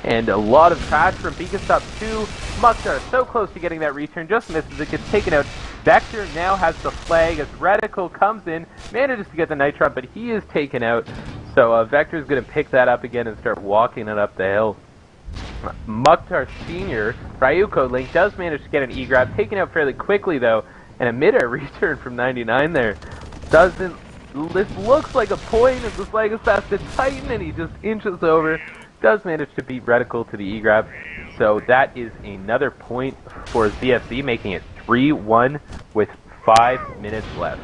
And a lot of trash from Beacon Stop 2. Mukhtar so close to getting that return, just misses it, gets taken out. Vector now has the flag as Reticle comes in, manages to get the Nitron, but he is taken out. So Vector is going to pick that up again and start walking it up the hill. Mukhtar Sr., Ryuko Link does manage to get an E-grab, taken out fairly quickly though, and a mid-air return from 99 there. Doesn't This looks like a point as the flag is passed to Titan, and he just inches over. Does manage to beat Reticle to the E-grab. So that is another point for ZFZ, making it 3-1 with 5 minutes left.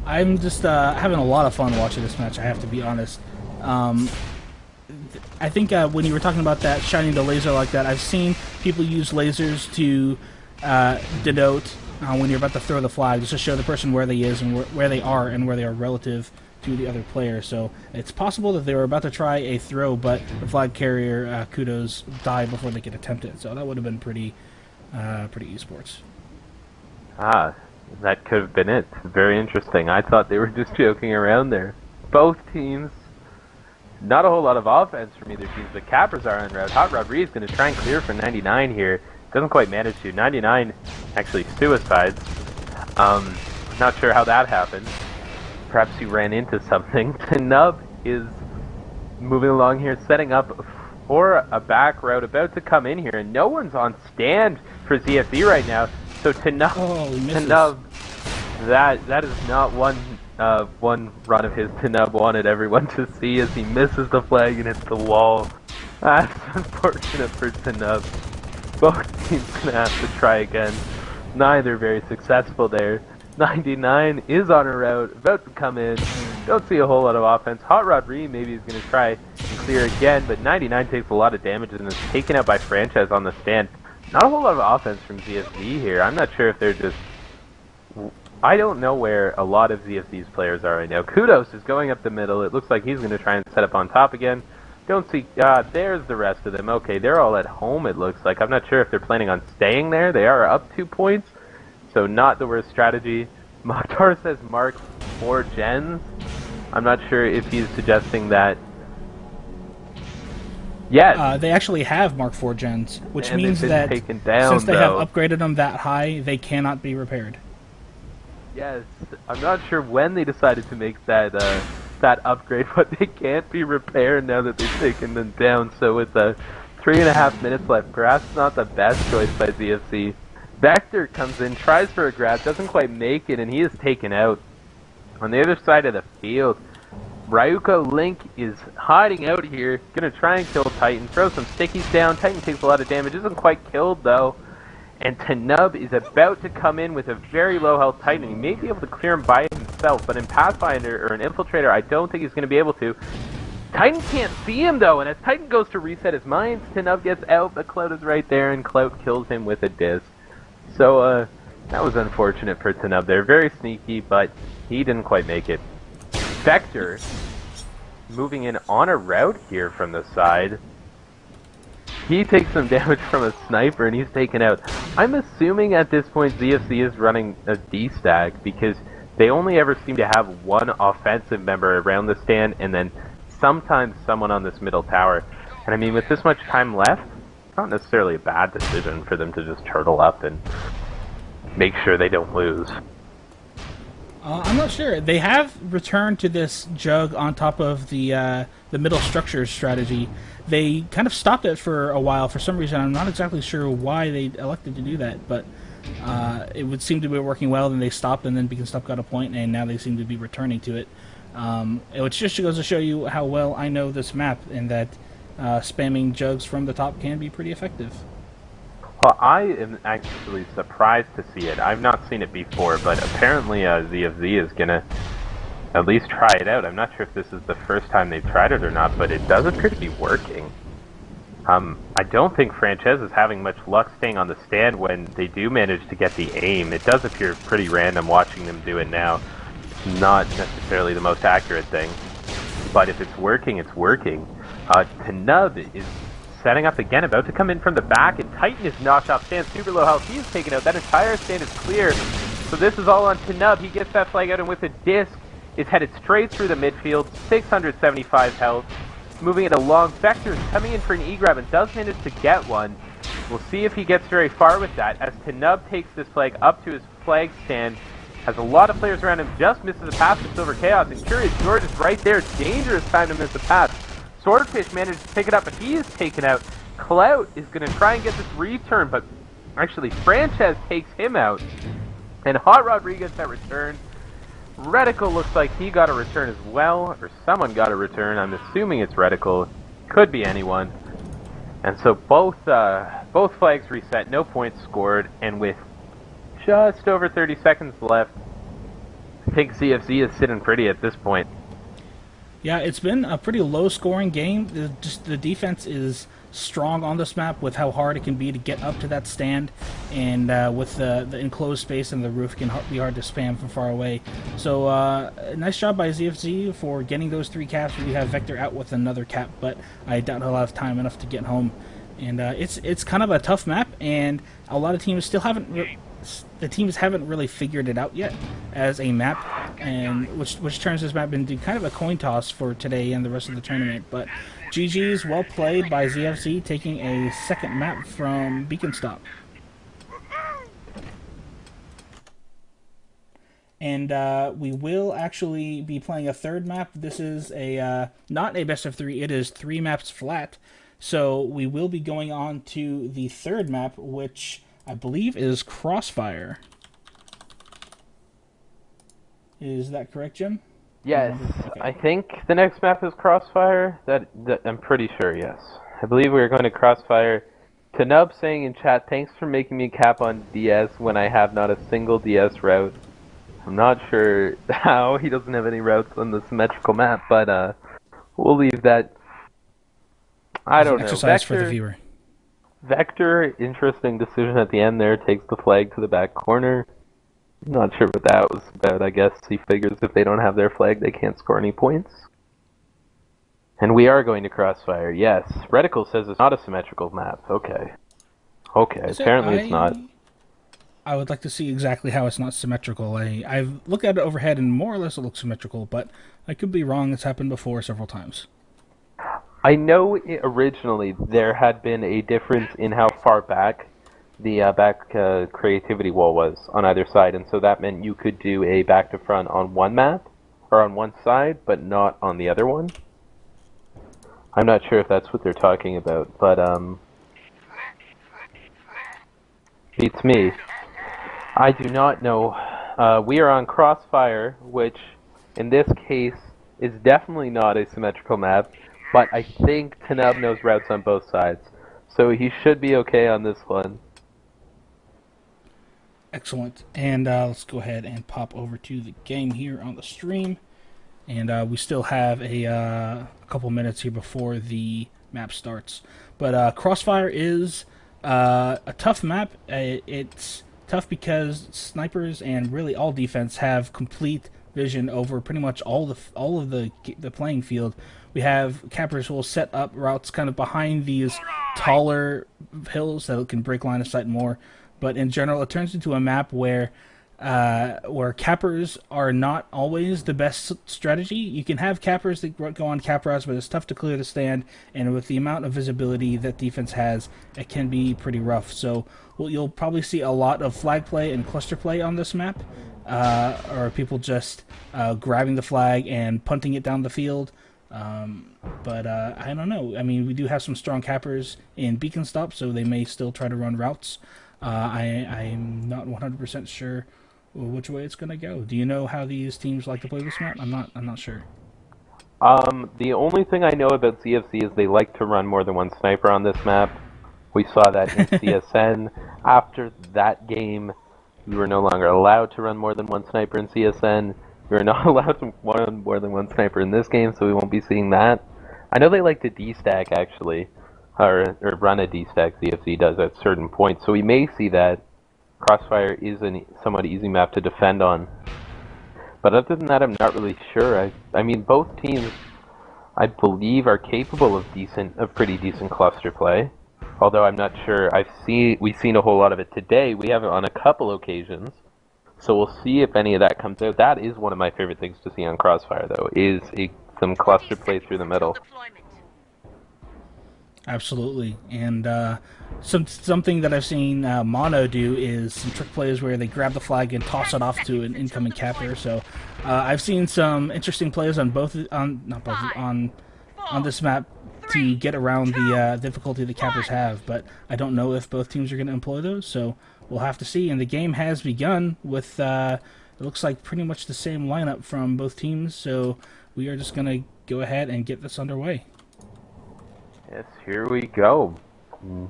I'm just having a lot of fun watching this match, I have to be honest. I think when you were talking about that, shining the laser like that, I've seen people use lasers to denote when you're about to throw the flag, just to show the person where they is and where they are and where they are relative to the other player. So it's possible that they were about to try a throw, but the flag carrier, kudos, died before they could attempt it. So that would have been pretty esports. Ah, that could have been it. Very interesting. I thought they were just joking around there. Both teams, not a whole lot of offense from either team. The Cappers are en route. Hot Rod Reed is going to try and clear for 99 here. Doesn't quite manage to. 99 actually suicides. Not sure how that happened. Perhaps he ran into something. Nub is moving along here, setting up for a back route, about to come in here, and no one's on stand for ZFZ right now. So Tanub, that is not one run of his Tanub wanted everyone to see, as he misses the flag and hits the wall. That's unfortunate for Tanub. Both teams gonna have to try again. Neither very successful there. 99 is on a route, about to come in. Don't see a whole lot of offense. Hot Rod Ree maybe is going to try and clear again, but 99 takes a lot of damage and is taken out by Franchise on the stand. Not a whole lot of offense from ZFZ here. I'm not sure if they're just... I don't know where a lot of ZFZ's players are right now. Kudos is going up the middle. It looks like he's going to try and set up on top again. Don't see... there's the rest of them. Okay, they're all at home, it looks like. I'm not sure if they're planning on staying there. They are up 2 points. So not the worst strategy. Mokhtar says Mark 4 gens. I'm not sure if he's suggesting that. Yes. They actually have Mark 4 gens, which means that down, since they have upgraded them that high, they cannot be repaired. Yes. I'm not sure when they decided to make that that upgrade, but they can't be repaired now that they've taken them down. So with 3.5 minutes left, perhaps not the best choice by ZFC. Vector comes in, tries for a grab, doesn't quite make it, and he is taken out. On the other side of the field, Ryuko Link is hiding out here, gonna try and kill Titan, throw some stickies down. Titan takes a lot of damage, isn't quite killed though. And Tanub is about to come in with a very low health Titan. He may be able to clear him by himself, but in Pathfinder or an Infiltrator, I don't think he's gonna be able to. Titan can't see him though, and as Titan goes to reset his mines, Tanub gets out, but Clout is right there, and Clout kills him with a disc. So, that was unfortunate for Tanub there. Very sneaky, but he didn't quite make it. Vector moving in on a route here from the side. He takes some damage from a sniper, and he's taken out. I'm assuming at this point ZFC is running a D-stack, because they only ever seem to have one offensive member around the stand, and then sometimes someone on this middle tower. And I mean, with this much time left, not necessarily a bad decision for them to just turtle up and make sure they don't lose. I'm not sure. They have returned to this jug on top of the middle structure strategy. They kind of stopped it for a while for some reason. I'm not exactly sure why they elected to do that, but it would seem to be working well. Then they stopped, and then Beacon Stop got a point, and now they seem to be returning to it. Which just goes to show you how well I know this map, and that spamming jugs from the top can be pretty effective. Well, I am actually surprised to see it. I've not seen it before, but apparently ZFZ is going to at least try it out. I'm not sure if this is the first time they've tried it or not, but it does appear to be working. I don't think Frances is having much luck staying on the stand when they do manage to get the aim. It does appear pretty random watching them do it now. It's not necessarily the most accurate thing, but if it's working, it's working. Tanub is setting up again, about to come in from the back, and Titan is knocked off stand, super low health. He is taken out. That entire stand is clear. So this is all on Tanub. He gets that flag out, and with a disc, is headed straight through the midfield. 675 health. Moving it along. Vector's coming in for an E-grab and does manage to get one. We'll see if he gets very far with that, as Tanub takes this flag up to his flag stand. Has a lot of players around him, just misses a pass to Silver Chaos, and Curious George is right there. Dangerous time to miss a pass. Swordfish managed to pick it up, but he is taken out. Clout is going to try and get this return, but actually Frances takes him out. And Hot Rodriguez that return. Reticle looks like he got a return as well, or someone got a return. I'm assuming it's Reticle. Could be anyone. And so both flags reset, no points scored, and with just over 30 seconds left, I think ZFZ is sitting pretty at this point. Yeah, it's been a pretty low-scoring game. The defense is strong on this map with how hard it can be to get up to that stand, and with the enclosed space and the roof can be hard to spam from far away. So nice job by ZFZ for getting those 3 caps. We have Vector out with another cap, but I doubt he'll have time enough to get home. And it's kind of a tough map, and a lot of teams still haven't really figured it out yet as a map, and which turns this map into kind of a coin toss for today and the rest of the tournament. But GG's, well played by ZFZ, taking a second map from Beacon Stop. And we will actually be playing a third map. This is a not a best of 3. It is 3 maps flat. So we will be going on to the third map, which I believe is Crossfire. Is that correct, Jim? Yes, Okay. I think the next map is Crossfire. That I'm pretty sure, yes. I believe we're going to Crossfire. Tanub saying in chat, thanks for making me cap on DS when I have not a single DS route. I'm not sure how he doesn't have any routes on the symmetrical map, but we'll leave that. I don't know. Exercise for the viewer. Vector, interesting decision at the end there, takes the flag to the back corner. Not sure what that was about. I guess he figures if they don't have their flag, they can't score any points. And we are going to Crossfire, yes. Reticle says it's not a symmetrical map. Okay. Okay, apparently it's not. I would like to see exactly how it's not symmetrical. I've looked at it overhead and more or less it looks symmetrical, but I could be wrong. It's happened before several times. I know originally there had been a difference in how far back the back creativity wall was on either side, and so that meant you could do a back to front on one map, or on one side, but not on the other one. I'm not sure if that's what they're talking about, but beats me. I do not know. We are on Crossfire, which in this case is definitely not a symmetrical map, but I think Tanub knows routes on both sides, so he should be okay on this one. Excellent. And let's go ahead and pop over to the game here on the stream. And we still have a couple minutes here before the map starts. But Crossfire is a tough map. It's tough because snipers and really all defense have complete vision over pretty much all of the playing field. We have cappers who will set up routes kind of behind these taller hills that can break line of sight more. But in general, it turns into a map where cappers are not always the best strategy. You can have cappers that go on cap routes, but it's tough to clear the stand. And with the amount of visibility that defense has, it can be pretty rough. So you'll probably see a lot of flag play and cluster play on this map, or people just grabbing the flag and punting it down the field. But I don't know. I mean, we do have some strong cappers in Beacon Stop, so they may still try to run routes. I'm not 100% sure which way it's going to go. Do you know how these teams like to play this map? I'm not sure. The only thing I know about ZFZ is they like to run more than one sniper on this map. We saw that in CSN. After that game, you were no longer allowed to run more than one sniper in CSN. You're not allowed to run more than one sniper in this game, so we won't be seeing that. I know they like to D-stack, actually, or run a D-stack, ZFZ does at certain points, so we may see that. Crossfire is a somewhat easy map to defend on. But other than that, I'm not really sure. I mean, both teams, I believe, are capable of pretty decent cluster play. Although I'm not sure. We've seen a whole lot of it today. We have it on a couple occasions. So we'll see if any of that comes out. That is one of my favorite things to see on Crossfire, though, is some cluster play through the middle. Absolutely. And something that I've seen Mono do is some trick plays where they grab the flag and toss it off to an incoming capper. So I've seen some interesting plays on on this map to get around the difficulty the cappers have, but I don't know if both teams are going to employ those, so we'll have to see. And the game has begun with it looks like pretty much the same lineup from both teams, so we are just going to go ahead and get this underway. Yes, here we go.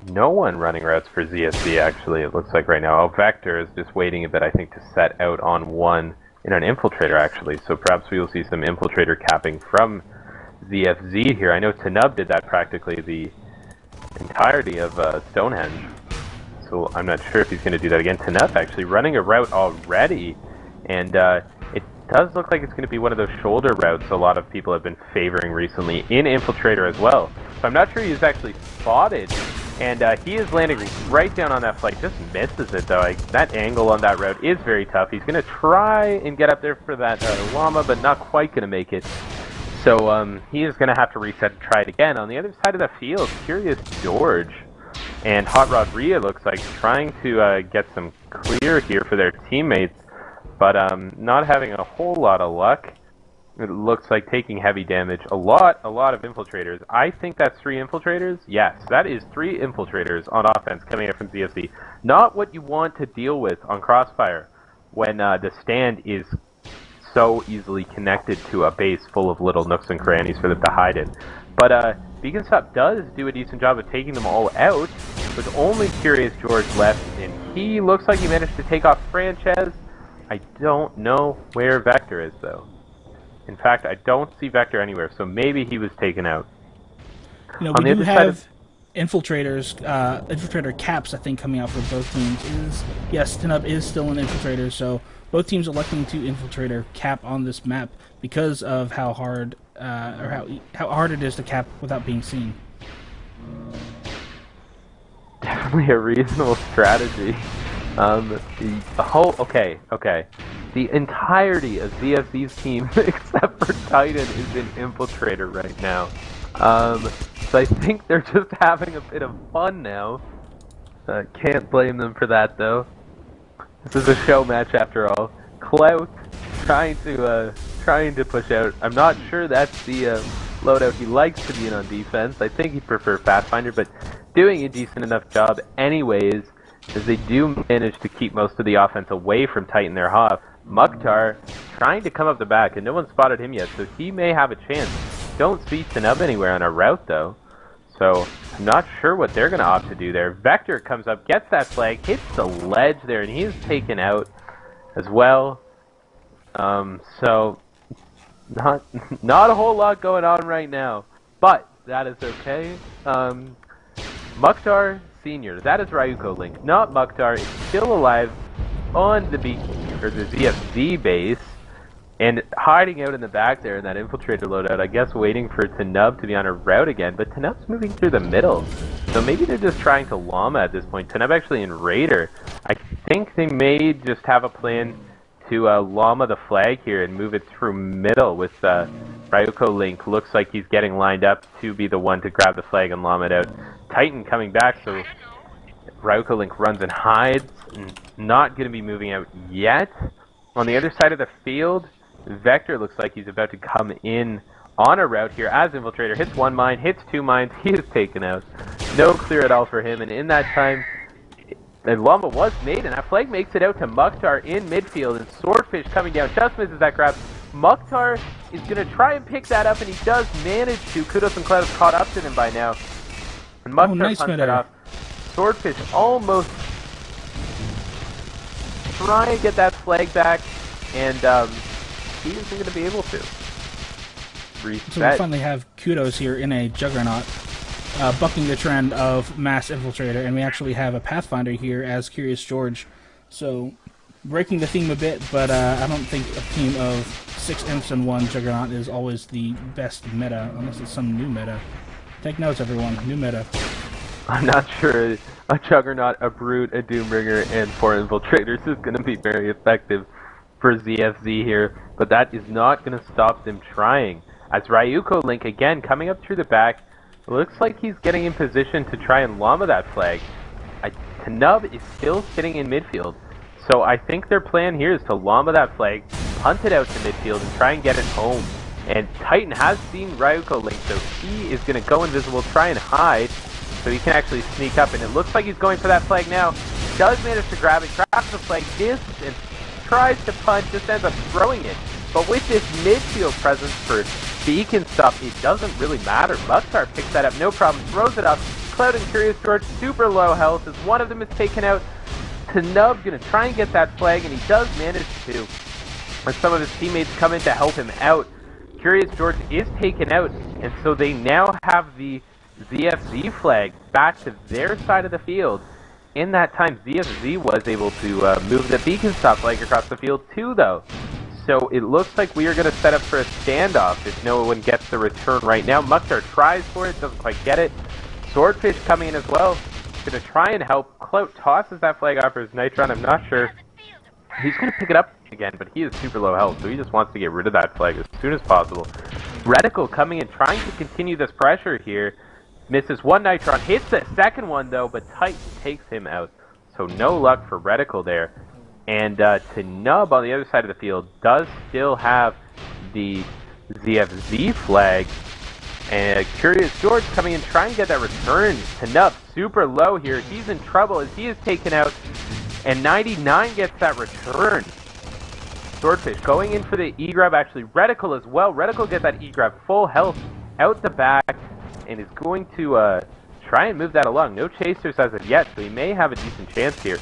No one running routes for ZFZ, actually, it looks like right now. Oh, Vector is just waiting a bit, I think, to set out on one in an Infiltrator, actually. So perhaps we will see some Infiltrator capping from ZFZ here. I know Tanub did that practically the entirety of Stonehenge. So I'm not sure if he's going to do that again. Tanub actually running a route already. And it does look like it's going to be one of those shoulder routes a lot of people have been favoring recently in Infiltrator as well. So I'm not sure he's actually spotted. And he is landing right down on that flight. Just misses it, though. That angle on that route is very tough. He's going to try and get up there for that llama, but not quite going to make it. So he is going to have to reset and try it again. On the other side of the field, Curious George and Hot Rod Rhea looks like trying to get some clear here for their teammates, but not having a whole lot of luck. It looks like taking heavy damage. A lot of Infiltrators. I think that's 3 Infiltrators. Yes, that is 3 Infiltrators on offense coming up from ZFC. Not what you want to deal with on Crossfire when the stand is so easily connected to a base full of little nooks and crannies for them to hide in. But Beacon Stop does do a decent job of taking them all out, with only Curious George left, and he looks like he managed to take off Frances. I don't know where Vector is, though. In fact, I don't see Vector anywhere, so maybe he was taken out. You know, we do have Infiltrators, Infiltrator caps, I think, coming out for both teams. Yes, Tanub is still an Infiltrator, so both teams electing to Infiltrator cap on this map because of how hard, or how hard it is to cap without being seen. Definitely a reasonable strategy. The entirety of ZFZ's team, except for Titan, is in Infiltrator right now. So I think they're just having a bit of fun now. Can't blame them for that, though. This is a show match after all. Clout trying to push out. I'm not sure that's the loadout he likes to be in on defense. I think he'd prefer Pathfinder, but doing a decent enough job anyways, as they do manage to keep most of the offense away from Titan their Hoff. Mukhtar trying to come up the back, and no one spotted him yet, so he may have a chance. Don't see Tanub anywhere on a route, though, so I'm not sure what they're going to opt to do there. Vector comes up, gets that flag, hits the ledge there, and he is taken out as well. So not a whole lot going on right now, but that is okay. Mukhtar Senior, that is Ryuko Link, not Mukhtar, is still alive on the ZFZ base, and hiding out in the back there in that Infiltrator loadout, I guess waiting for Tanub to be on a route again, but Tanub's moving through the middle, so maybe they're just trying to llama at this point. Tanub actually in Raider. I think they may just have a plan to llama the flag here and move it through middle with Ryuko Link. Looks like he's getting lined up to be the one to grab the flag and llama it out. Titan coming back, so Ryuko Link runs and hides. Not going to be moving out yet. On the other side of the field, Vector looks like he's about to come in on a route here as Infiltrator. Hits 1 mine, hits 2 mines, he is taken out. No clear at all for him, and in that time, the llama was made, and that flag makes it out to Mukhtar in midfield, and Swordfish coming down just misses that grab. Mukhtar is going to try and pick that up, and he does manage to. Kudos and Cloud have caught up to him by now. And Mukhtar nice punts it off. Swordfish almost try and get that flag back, and he isn't going to be able to. Reset. So we finally have Kudos here in a Juggernaut, bucking the trend of mass Infiltrator, and we actually have a Pathfinder here as Curious George. So breaking the theme a bit, but I don't think a team of 6 imps and 1 Juggernaut is always the best meta, unless it's some new meta. Take notes, everyone. New meta. I'm not sure a Juggernaut, a Brute, a Doombringer, and 4 Infiltrators is going to be very effective for ZFZ here, but that is not going to stop them trying. As Ryuko Link again coming up through the back, it looks like he's getting in position to try and llama that flag. Tanub is still sitting in midfield, so I think their plan here is to llama that flag, punt it out to midfield, and try and get it home. And Titan has seen Ryuko Link, so he is going to go invisible, try and hide, so he can actually sneak up, and it looks like he's going for that flag now. Does manage to grab it, grabs the flag, and tries to punt, just ends up throwing it. But with this midfield presence for Beacon stuff, it doesn't really matter. Muxar picks that up, no problem, throws it up. Cloud and Curious George, super low health, as one of them is taken out. Nub gonna try and get that flag, and he does manage to. As some of his teammates come in to help him out, Curious George is taken out, and so they now have the ZFZ flag back to their side of the field. In that time, ZFZ was able to move the Beacon Stop flag across the field too, though. So it looks like we are going to set up for a standoff if no one gets the return right now. Muxar tries for it, doesn't quite get it. Swordfish coming in as well, going to try and help. Clout tosses that flag off for his Nitron, I'm not sure. He's going to pick it up again, but he is super low health, so he just wants to get rid of that flag as soon as possible. Reticle coming in, trying to continue this pressure here. Misses one Nitron, hits the second one though, but Titan takes him out. So no luck for Reticle there. And Nub on the other side of the field does still have the ZFZ flag. And Curious George coming in, trying to get that return. Nub super low here. He's in trouble as he is taken out. And 99 gets that return. Swordfish going in for the E-grab, actually Reticle as well. Reticle gets that E-grab, full health, out the back, and is going to try and move that along. No chasers as of yet, so he may have a decent chance here.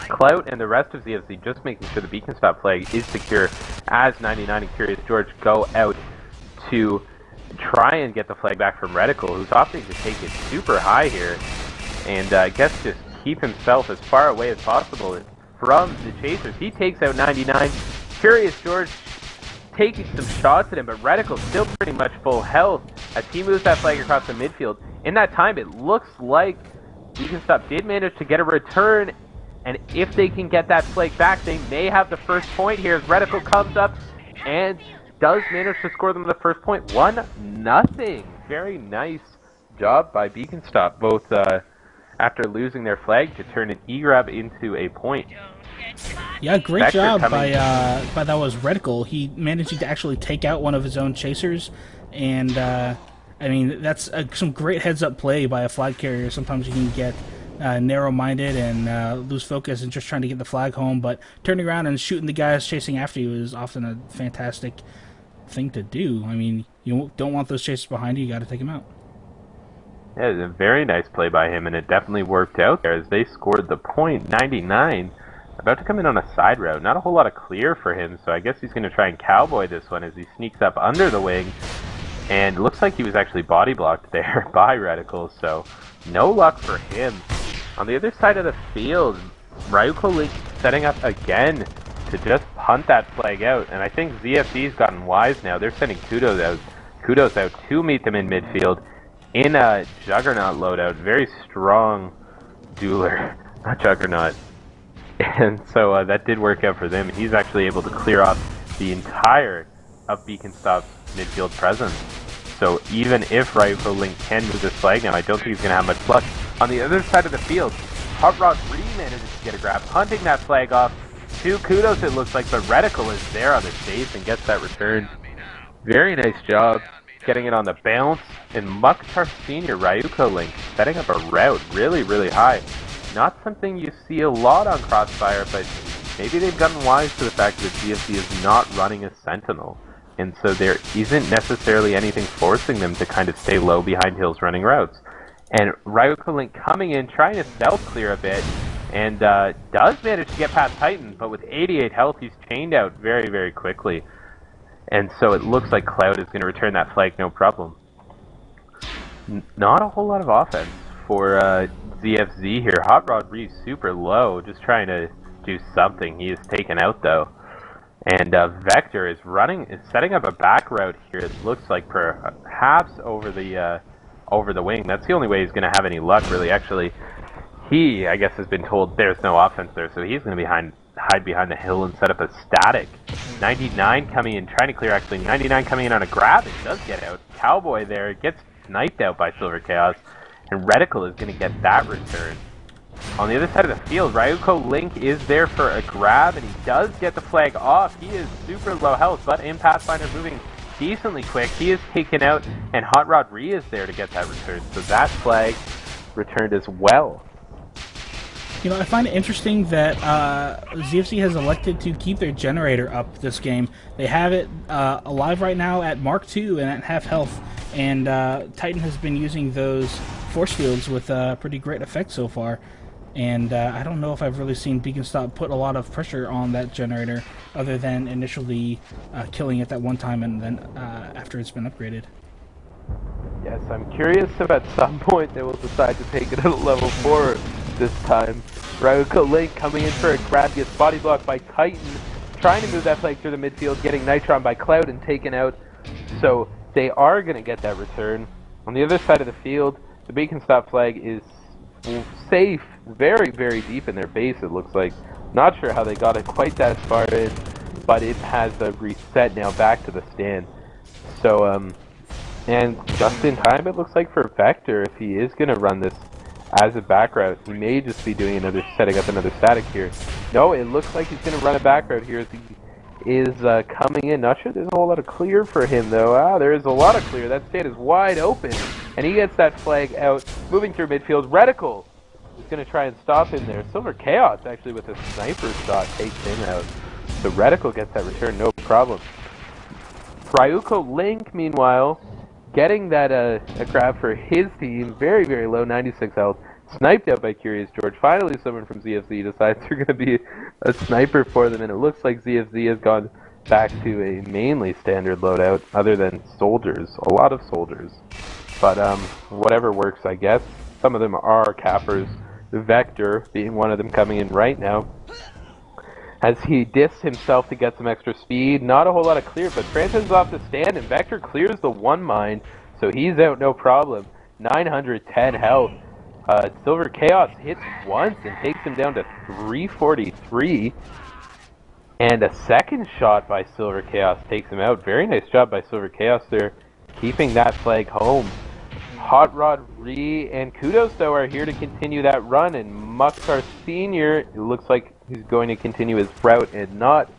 Clout and the rest of ZFZ just making sure the Beacon Stop flag is secure as 99 and Curious George go out to try and get the flag back from Reticle, who's opting to take it super high here, and I guess just keep himself as far away as possible from the chasers. He takes out 99. Curious George taking some shots at him, but Reticle still pretty much full health as he moves that flag across the midfield. In that time, it looks like Beacon Stop did manage to get a return, and if they can get that flag back, they may have the first point here as Reticle comes up and does manage to score them the first point. 1-0. Very nice job by Beacon Stop, both after losing their flag to turn an E-grab into a point. Yeah, great job by that was Reticle. He managed to actually take out one of his own chasers, and I mean that's some great heads-up play by a flag carrier. Sometimes you can get narrow-minded and lose focus and just trying to get the flag home, but turning around and shooting the guys chasing after you is often a fantastic thing to do. I mean, you don't want those chasers behind you. You got to take them out. Yeah, it was a very nice play by him, and it definitely worked out there as they scored the point. 99 about to come in on a side route. Not a whole lot of clear for him, so I guess he's going to try and cowboy this one as he sneaks up under the wing. And it looks like he was actually body blocked there by Reticle, so no luck for him. On the other side of the field, Ryuko Link setting up again to just punt that flag out. And I think ZFZ's gotten wise now. They're sending Kudos out to meet them in midfield in a Juggernaut loadout. Very strong dueler, not Juggernaut. And so that did work out for them. He's actually able to clear off the entire of Beacon Stop's midfield presence. So even if Ryuko Link can move this flag now, I don't think he's going to have much luck. On the other side of the field, Hot Rod Reed manages to get a grab, hunting that flag off to Kudos it looks like, but Reticle is there on the chase and gets that return. Very nice job getting it on the bounce. And Mukhtar Sr. Ryuko Link setting up a route really, really high. Not something you see a lot on Crossfire, but maybe they've gotten wise to the fact that ZFZ is not running a Sentinel. And so there isn't necessarily anything forcing them to kind of stay low behind hills running routes. And Ryuko Link coming in, trying to self-clear a bit, and does manage to get past Titan, but with 88 health, he's chained out very, very quickly. And so it looks like Cloud is going to return that flag, no problem. Not a whole lot of offense for ZFZ here. Hot Rod Reeves super low, just trying to do something. He is taken out, though. And Vector is setting up a back route here. It looks like perhaps over the wing. That's the only way he's going to have any luck, really. Actually, he, I guess, has been told there's no offense there, so he's going to hide behind the hill and set up a static. 99 coming in, trying to clear, actually. 99 coming in on a grab. It does get out. Cowboy there gets sniped out by Silver Chaos, and Reticle is going to get that return. On the other side of the field, Ryuko Link is there for a grab, and he does get the flag off. He is super low health, but in Pathfinder moving decently quick. He is taken out, and Hot Rod Ree is there to get that return. So that flag returned as well. You know, I find it interesting that ZFC has elected to keep their generator up this game. They have it alive right now at Mark II and at half health, and Titan has been using those force fields with pretty great effect so far. And I don't know if I've really seen Beacon Stop put a lot of pressure on that generator, other than initially killing it that one time and then after it's been upgraded. Yes, I'm curious if at some point they will decide to take it at level 4 this time. Ryuko Link coming in for a grab, gets body blocked by Titan, trying to move that flag through the midfield, getting Nitron by Cloud and taken out. So they are going to get that return. On the other side of the field, the Beacon Stop flag is safe, very, very deep in their base, it looks like. Not sure how they got it quite that far in, but it has a reset now back to the stand. So, and just in time, it looks like for Vector, if he is going to run this as a back route, he may just be doing another, setting up another static here. No, it looks like he's going to run a back route here as he is coming in. Not sure there's a whole lot of clear for him, though. Ah, there is a lot of clear. That stand is wide open, and he gets that flag out, moving through midfield. Reticle is going to try and stop him there. Silver Chaos, actually, with a sniper shot, takes him out. So Reticle gets that return, no problem. Ryuko Link, meanwhile, getting that a grab for his team, very, very low, 96 health, sniped out by Curious George. Finally, someone from ZFZ decides they're going to be a sniper for them, and it looks like ZFZ has gone back to a mainly standard loadout, other than soldiers, a lot of soldiers. But whatever works, I guess. Some of them are cappers, Vector being one of them coming in right now, as he dissed himself to get some extra speed. Not a whole lot of clear, but Francis is off the stand, and Vector clears the one mine, so he's out no problem. 910 health. Silver Chaos hits once and takes him down to 343. And a second shot by Silver Chaos takes him out. Very nice job by Silver Chaos there, keeping that flag home. Hot Rod, Ree, and Kudos, though, are here to continue that run, and Mukhtar Sr., it looks like he's going to continue his route and not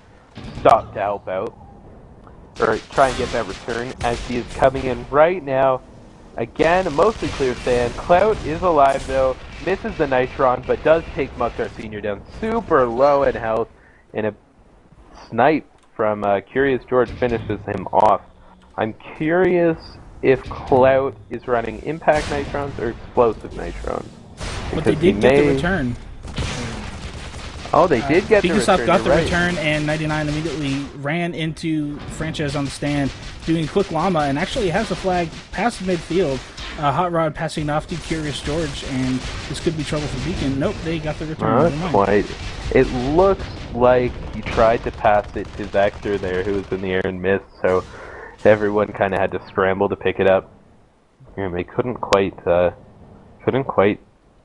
stop to help out, or try and get that return, as he is coming in right now. Again, a mostly clear stand. Cloud is alive, though, misses the Nitron, but does take Mukhtar Sr. down super low in health, and a snipe from Curious George finishes him off. I'm curious if Cloud is running impact nitrons or explosive nitrons. But they did get the return. Oh, they did get the return. Beacon Stop got the return, and 99 immediately ran into Frances on the stand, doing a quick llama, and actually has the flag past midfield. Hot Rod passing off to Curious George, and this could be trouble for Beacon. Nope, they got the return. Not quite. It looks like he tried to pass it to Vector there, who was in the air and missed, so everyone kind of had to scramble to pick it up. And they couldn't quite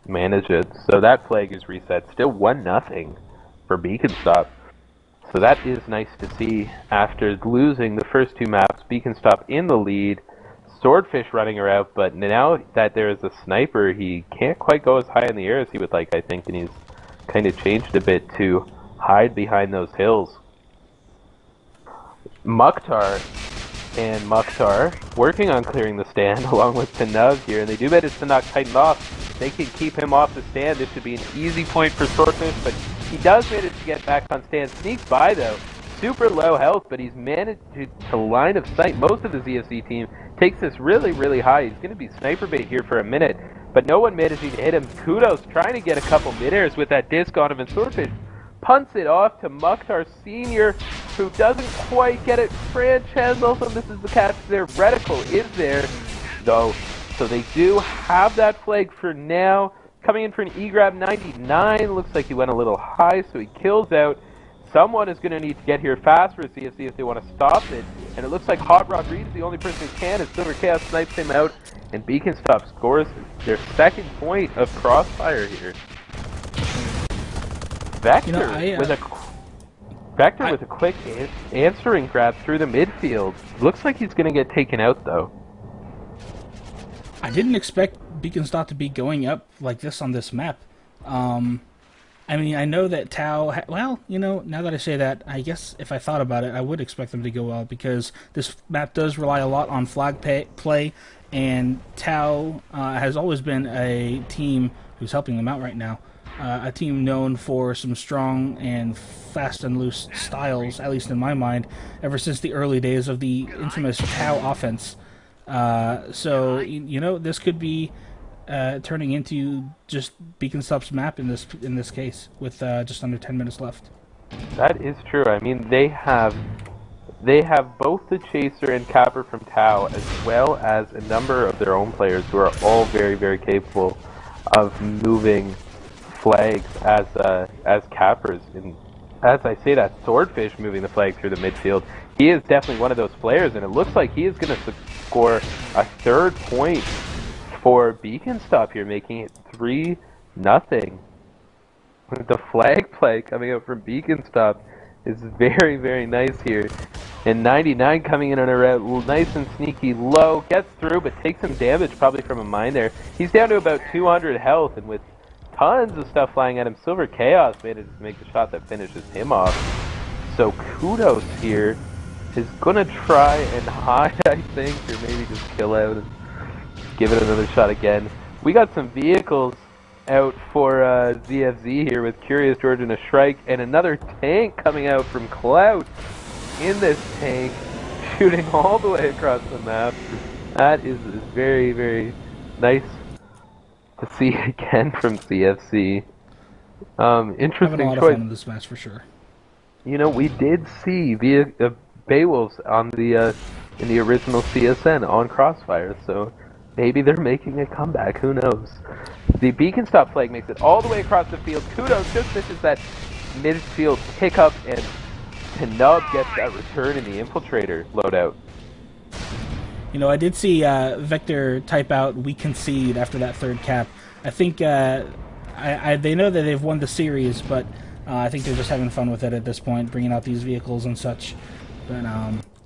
manage it. So that flag is reset. Still 1-0 for Beacon Stop. So that is nice to see after losing the first two maps. Beacon Stop in the lead. Swordfish running her out, but now that there is a sniper, he can't quite go as high in the air as he would like, I think, and he's kind of changed a bit to hide behind those hills. Mukhtar working on clearing the stand along with Tanug here, and they do manage to knock Titan off. They can keep him off the stand. This should be an easy point for Swordfish, but he does manage to get back on stand. Sneaks by, though. Super low health, but he's managed to line of sight most of the ZFC team. Takes this really, really high. He's going to be sniper bait here for a minute, but no one managing to hit him. Kudos trying to get a couple mid-airs with that disc on him, and Swordfish punts it off to Mukhtar Sr., who doesn't quite get it. Frances also misses the catch there. Reticle is there, though, so they do have that flag for now. Coming in for an E-grab, 99. Looks like he went a little high, so he kills out. Someone is going to need to get here fast for CFC if they want to stop it. And it looks like Hot Rod Reed is the only person who can, as Silver Chaos snipes him out. And Beacon Stop scores their second point of Crossfire here. Vector, with a quick answering grab through the midfield. Looks like he's going to get taken out, though. I didn't expect Beacon Stop to be going up like this on this map. I mean, I know that Tau... well, you know, now that I say that, I guess if I thought about it, I would expect them to go well, because this map does rely a lot on flag play, and Tau has always been a team who's helping them out right now. a team known for some strong and fast and loose styles, at least in my mind, ever since the early days of the infamous Tau offense. So you know, this could be turning into just Beaconstop's map in this case, with just under 10 minutes left. That is true. I mean, they have both the Chaser and Capper from Tau, as well as a number of their own players who are all very, very capable of moving flags as cappers. And as I say that, Swordfish moving the flag through the midfield, he is definitely one of those players, and it looks like he is going to score a third point for Beaconstop here, making it 3-0. The flag play coming out from Beaconstop is very, very nice here. And 99 coming in on a route, nice and sneaky low, gets through, but takes some damage probably from a mine there. He's down to about 200 health, and with tons of stuff flying at him, Silver Chaos managed to make the shot that finishes him off. So Kudos here is going to try and hide, I think, or maybe just kill out and give it another shot again. We got some vehicles out for ZFZ here with Curious George and a Shrike, and another tank coming out from Clout in this tank, shooting all the way across the map. That is very, very nice to see again from CFC. Interesting Having a lot choice. of fun in this match for sure. You know, we did see Beowulfs on the in the original CSN on Crossfire, so maybe they're making a comeback. Who knows? The Beaconstop flag makes it all the way across the field. Kudos just misses that midfield pickup, and Tenub gets that return in the Infiltrator loadout. You know, I did see Vector type out "we concede" after that third cap. I think they know that they've won the series, but I think they're just having fun with it at this point, bringing out these vehicles and such. But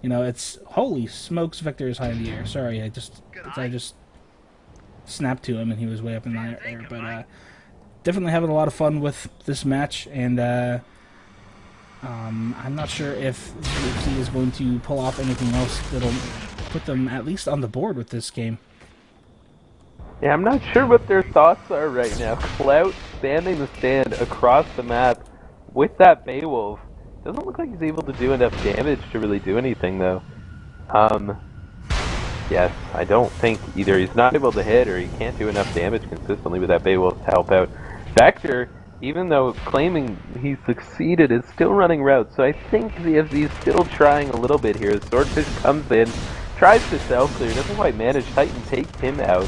you know, it's holy smokes, Vector is high in the air. Sorry, I just snapped to him and he was way up in the air. But definitely having a lot of fun with this match, and I'm not sure if ZFC is going to pull off anything else that'll put them at least on the board with this game. Yeah, I'm not sure what their thoughts are right now. Clout standing the stand across the map with that Beowulf. Doesn't look like he's able to do enough damage to really do anything, though. Yes, I don't think either he's not able to hit or he can't do enough damage consistently with that Beowulf to help out. Vector, even though claiming he succeeded, is still running routes, so I think ZFZ is still trying a little bit here. Swordfish comes in, tries to cell clear, doesn't quite manage. Titan takes him out.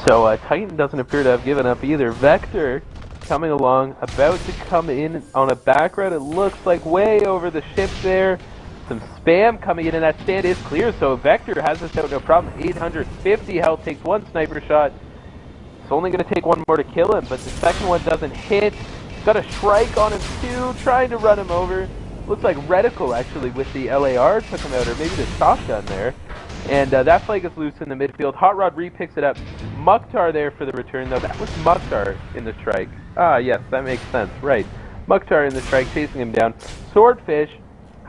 So Titan doesn't appear to have given up either. Vector coming along, about to come in on a back route. It looks like way over the ship there. Some spam coming in, and that stand is clear, so Vector has this out no problem. 850 health, takes one sniper shot. It's only going to take one more to kill him, but the second one doesn't hit. Got a Shrike on him too, trying to run him over. Looks like Reticle actually with the LAR took him out, or maybe the shotgun there. And that flag is loose in the midfield. Hot Rod picks it up. Mukhtar there for the return, though. That was Mukhtar in the strike. Ah, yes, that makes sense. Right. Mukhtar in the strike, chasing him down. Swordfish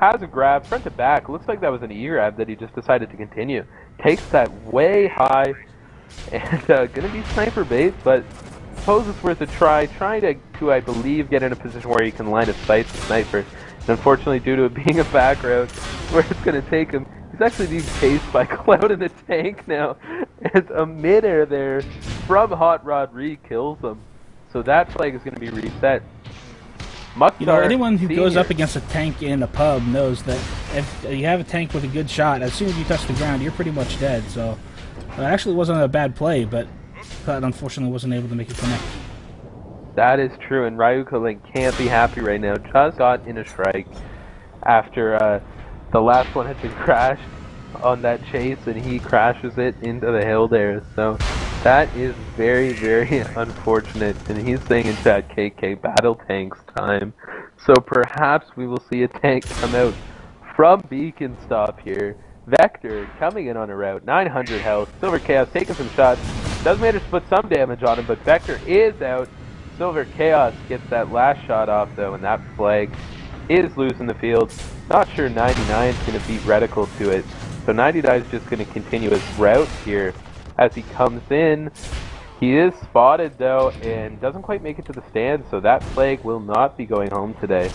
has a grab, front to back. Looks like that was an E-grab that he just decided to continue. Takes that way high. And gonna be sniper bait, but suppose it's worth a try. Trying to, I believe, get in a position where he can line of sight the sniper. And unfortunately, due to it being a back route, where it's gonna take him, he's actually being chased by Cloud in the tank now. And a mid-air there from Hot Rod kills him. So that flag is gonna be reset. Mukhtar, you know, anyone who goes up against a tank in a pub knows that if you have a tank with a good shot, as soon as you touch the ground, you're pretty much dead. So it actually wasn't a bad play, but unfortunately wasn't able to make it connect. That is true, and Ryuko Link can't be happy right now. Just got in a strike after the last one had been crashed on that chase, and he crashes it into the hill there. So that is very, very unfortunate. And he's saying in chat, KK, battle tanks time. So perhaps we will see a tank come out from Beaconstop here. Vector coming in on a route, 900 health. Silver Chaos taking some shots. Does manage to put some damage on him, but Vector is out. Silver Chaos gets that last shot off, though, and that flag is loose in the field. Not sure 99 is going to beat Reticle to it. So 99 is just going to continue his route here as he comes in. He is spotted though, and doesn't quite make it to the stand, so that flag will not be going home today.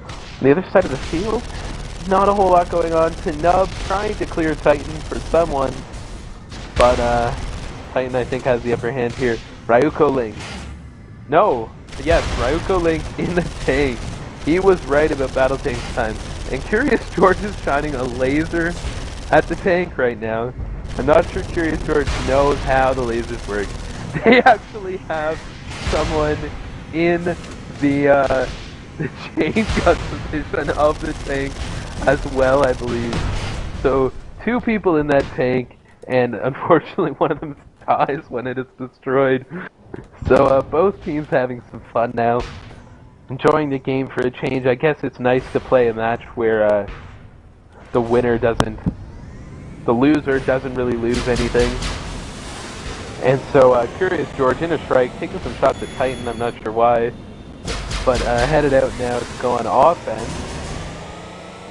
On the other side of the field, not a whole lot going on. Nub trying to clear Titan for someone, but Titan I think has the upper hand here. Ryuko Link. No, yes, Ryuko Link in the tank. He was right about battle tank time. And Curious George is shining a laser at the tank right now. I'm not sure Curious George knows how the lasers work. They actually have someone in the chain gun position of the tank as well, I believe. So 2 people in that tank, and unfortunately one of them dies when it is destroyed. So both teams having some fun now. Enjoying the game for a change. I guess it's nice to play a match where the loser doesn't really lose anything. And so Curious George in a strike, taking some shots at Titan, I'm not sure why. But headed out now to go on offense.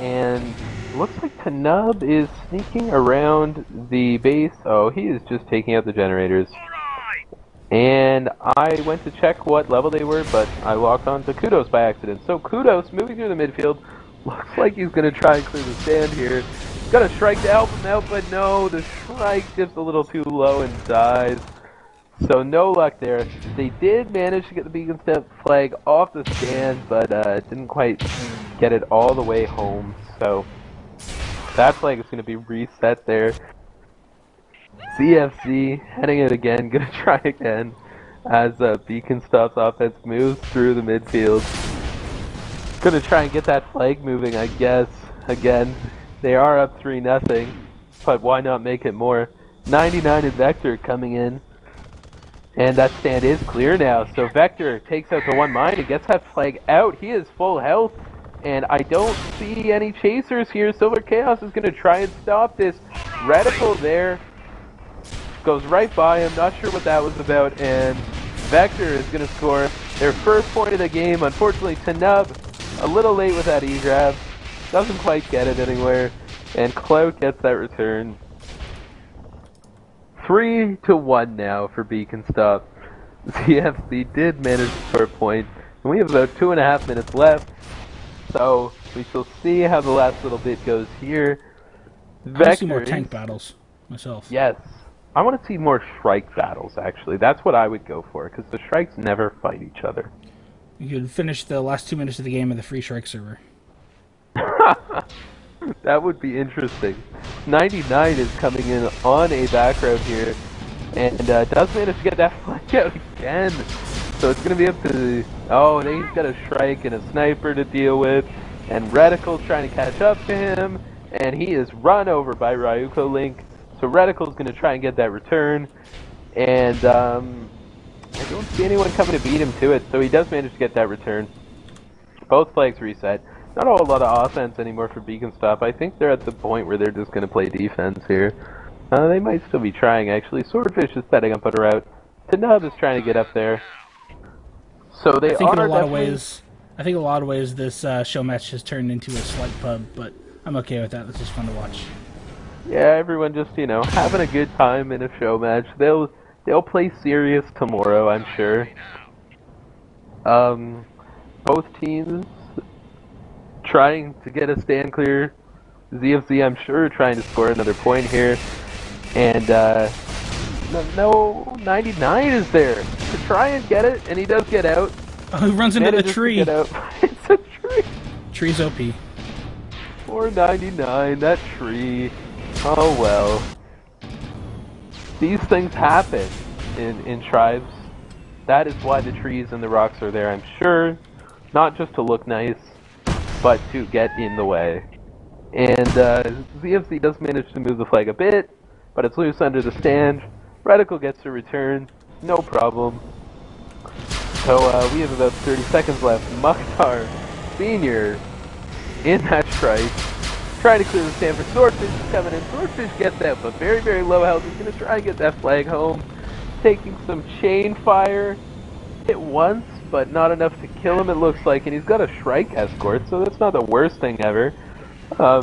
And looks like Tanub is sneaking around the base. Oh, he is just taking out the generators. And I went to check what level they were, but I locked on to Kudos by accident. So Kudos moving through the midfield. Looks like he's going to try and clear the stand here. Got a strike to help him out, but no, the strike just a little too low and dies. So no luck there. They did manage to get the Beacon Step flag off the stand, but didn't quite get it all the way home. So that flag is going to be reset there. ZFZ heading it again, gonna try again as Beacon Stop's offense moves through the midfield. Gonna try and get that flag moving, I guess. Again, they are up 3-0, but why not make it more? 99 and Vector coming in, and that stand is clear now. So Vector takes out the one mine and gets that flag out. He is full health, and I don't see any chasers here. Silver Chaos is gonna try and stop this. Reticle there. Goes right by him, not sure what that was about, and Vector is going to score their first point of the game. Unfortunately, Tanub, a little late with that E-grab, doesn't quite get it anywhere, and Clout gets that return. 3-1 now for Beacon Stop. ZFC did manage to score a point, and we have about 2.5 minutes left, so we shall see how the last little bit goes here. I want to see more tank battles myself. Yes. I want to see more Shrike battles, actually. That's what I would go for, because the Shrikes never fight each other. You could finish the last 2 minutes of the game in the free Shrike server. That would be interesting. 99 is coming in on a back row here, and does manage to get that flag out again. So it's going to be up to... Oh, and he's got a Shrike and a Sniper to deal with, and Reticle's trying to catch up to him, and he is run over by Ryuko Link. So Reticle's going to try and get that return, and I don't see anyone coming to beat him to it, so he does manage to get that return. Both flags reset. Not a whole lot of offense anymore for Beacon Stop. I think they're at the point where they're just going to play defense here. They might still be trying, actually. Swordfish is setting up a route. Tanub is trying to get up there. So they I think in a lot of ways this show match has turned into a slight pub, but I'm okay with that. This is fun to watch. Yeah, everyone just, you know, having a good time in a show match. They'll play serious tomorrow, I'm sure. Both teams trying to get a stand clear. ZFZ, I'm sure, trying to score another point here. And, no, 99 is there to try and get it, and he does get out. Oh, he runs into the tree. It's a tree. Tree's OP. Poor 99, that tree. Oh well. These things happen in tribes. That is why the trees and the rocks are there, I'm sure. Not just to look nice, but to get in the way. And ZFC does manage to move the flag a bit, but it's loose under the stand. Reticle gets to return, no problem. So we have about 30 seconds left. Mukhtar Sr. in that strike. Trying to clear the stand for Swordfish is coming in. Swordfish gets that, but very, very low health. He's going to try and get that flag home. Taking some chain fire. Hit once, but not enough to kill him, it looks like. And he's got a Shrike escort, so that's not the worst thing ever. I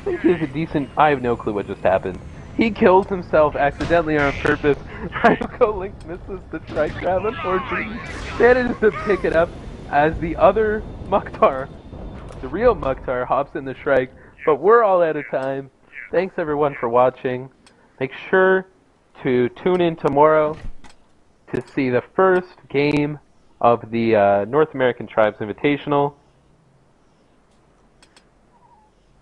think he's a decent... I have no clue what just happened. He kills himself accidentally on purpose. Ryuko Link misses the strike grab, unfortunately. Manages to pick it up as the other Mukhtar, the real Mukhtar, hops in the strike. But we're all out of time. Thanks everyone for watching. Make sure to tune in tomorrow to see the first game of the North American Tribes Invitational.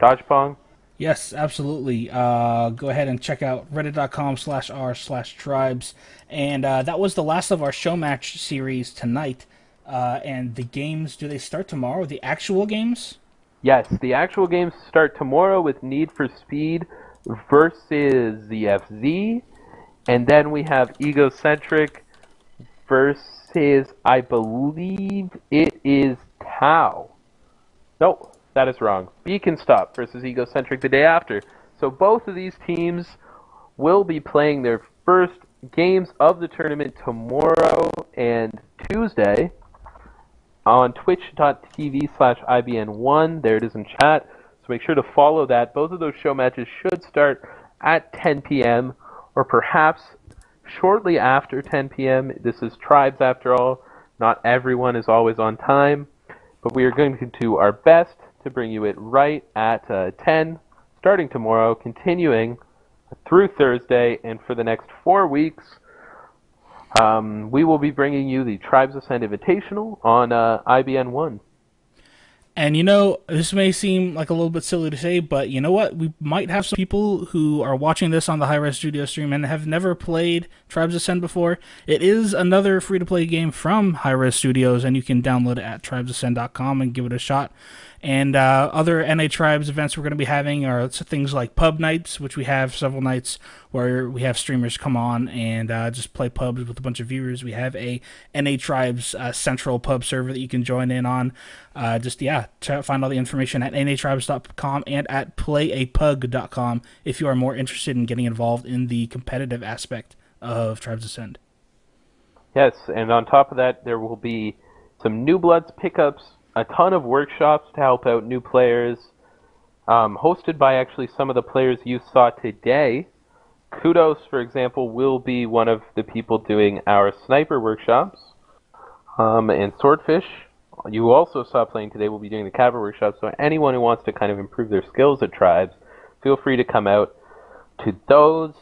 Dodgepong. Yes, absolutely. Go ahead and check out reddit.com/r/tribes. And that was the last of our show match series tonight. And the games, do they start tomorrow? The actual games? Yes, the actual games start tomorrow with Need for Speed versus ZFZ. And then we have Egocentric versus, I believe it is Tau. No, that is wrong. Beacon Stop versus Egocentric the day after. So both of these teams will be playing their first games of the tournament tomorrow and Tuesday on twitch.tv/IBN1. There it is in chat. So make sure to follow that. Both of those show matches should start at 10 p.m. or perhaps shortly after 10 p.m. This is Tribes after all. Not everyone is always on time, but we are going to do our best to bring you it right at 10, starting tomorrow, continuing through Thursday, and for the next 4 weeks, we will be bringing you the Tribes Ascend Invitational on IBN1. And you know, this may seem like a little bit silly to say, but you know what? We might have some people who are watching this on the Hi-Res Studio stream and have never played Tribes Ascend before. It is another free-to-play game from Hi-Res Studios, and you can download it at tribesascend.com and give it a shot. And other NA Tribes events we're going to be having are things like pub nights, which we have several nights where we have streamers come on and just play pubs with a bunch of viewers. We have a NA Tribes central pub server that you can join in on. Find all the information at natribes.com and at playapug.com if you are more interested in getting involved in the competitive aspect of Tribes Ascend. Yes, and on top of that, there will be some New Bloods pickups, a ton of workshops to help out new players, hosted by actually some of the players you saw today. Kudos, for example, will be one of the people doing our sniper workshops. And Swordfish, you also saw playing today, will be doing the cavalry workshops. So anyone who wants to kind of improve their skills at Tribes, feel free to come out to those.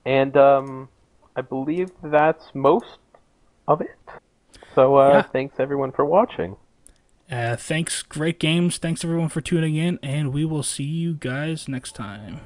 And I believe that's most of it. So thanks everyone for watching. Thanks, great games. Thanks everyone for tuning in, and we will see you guys next time.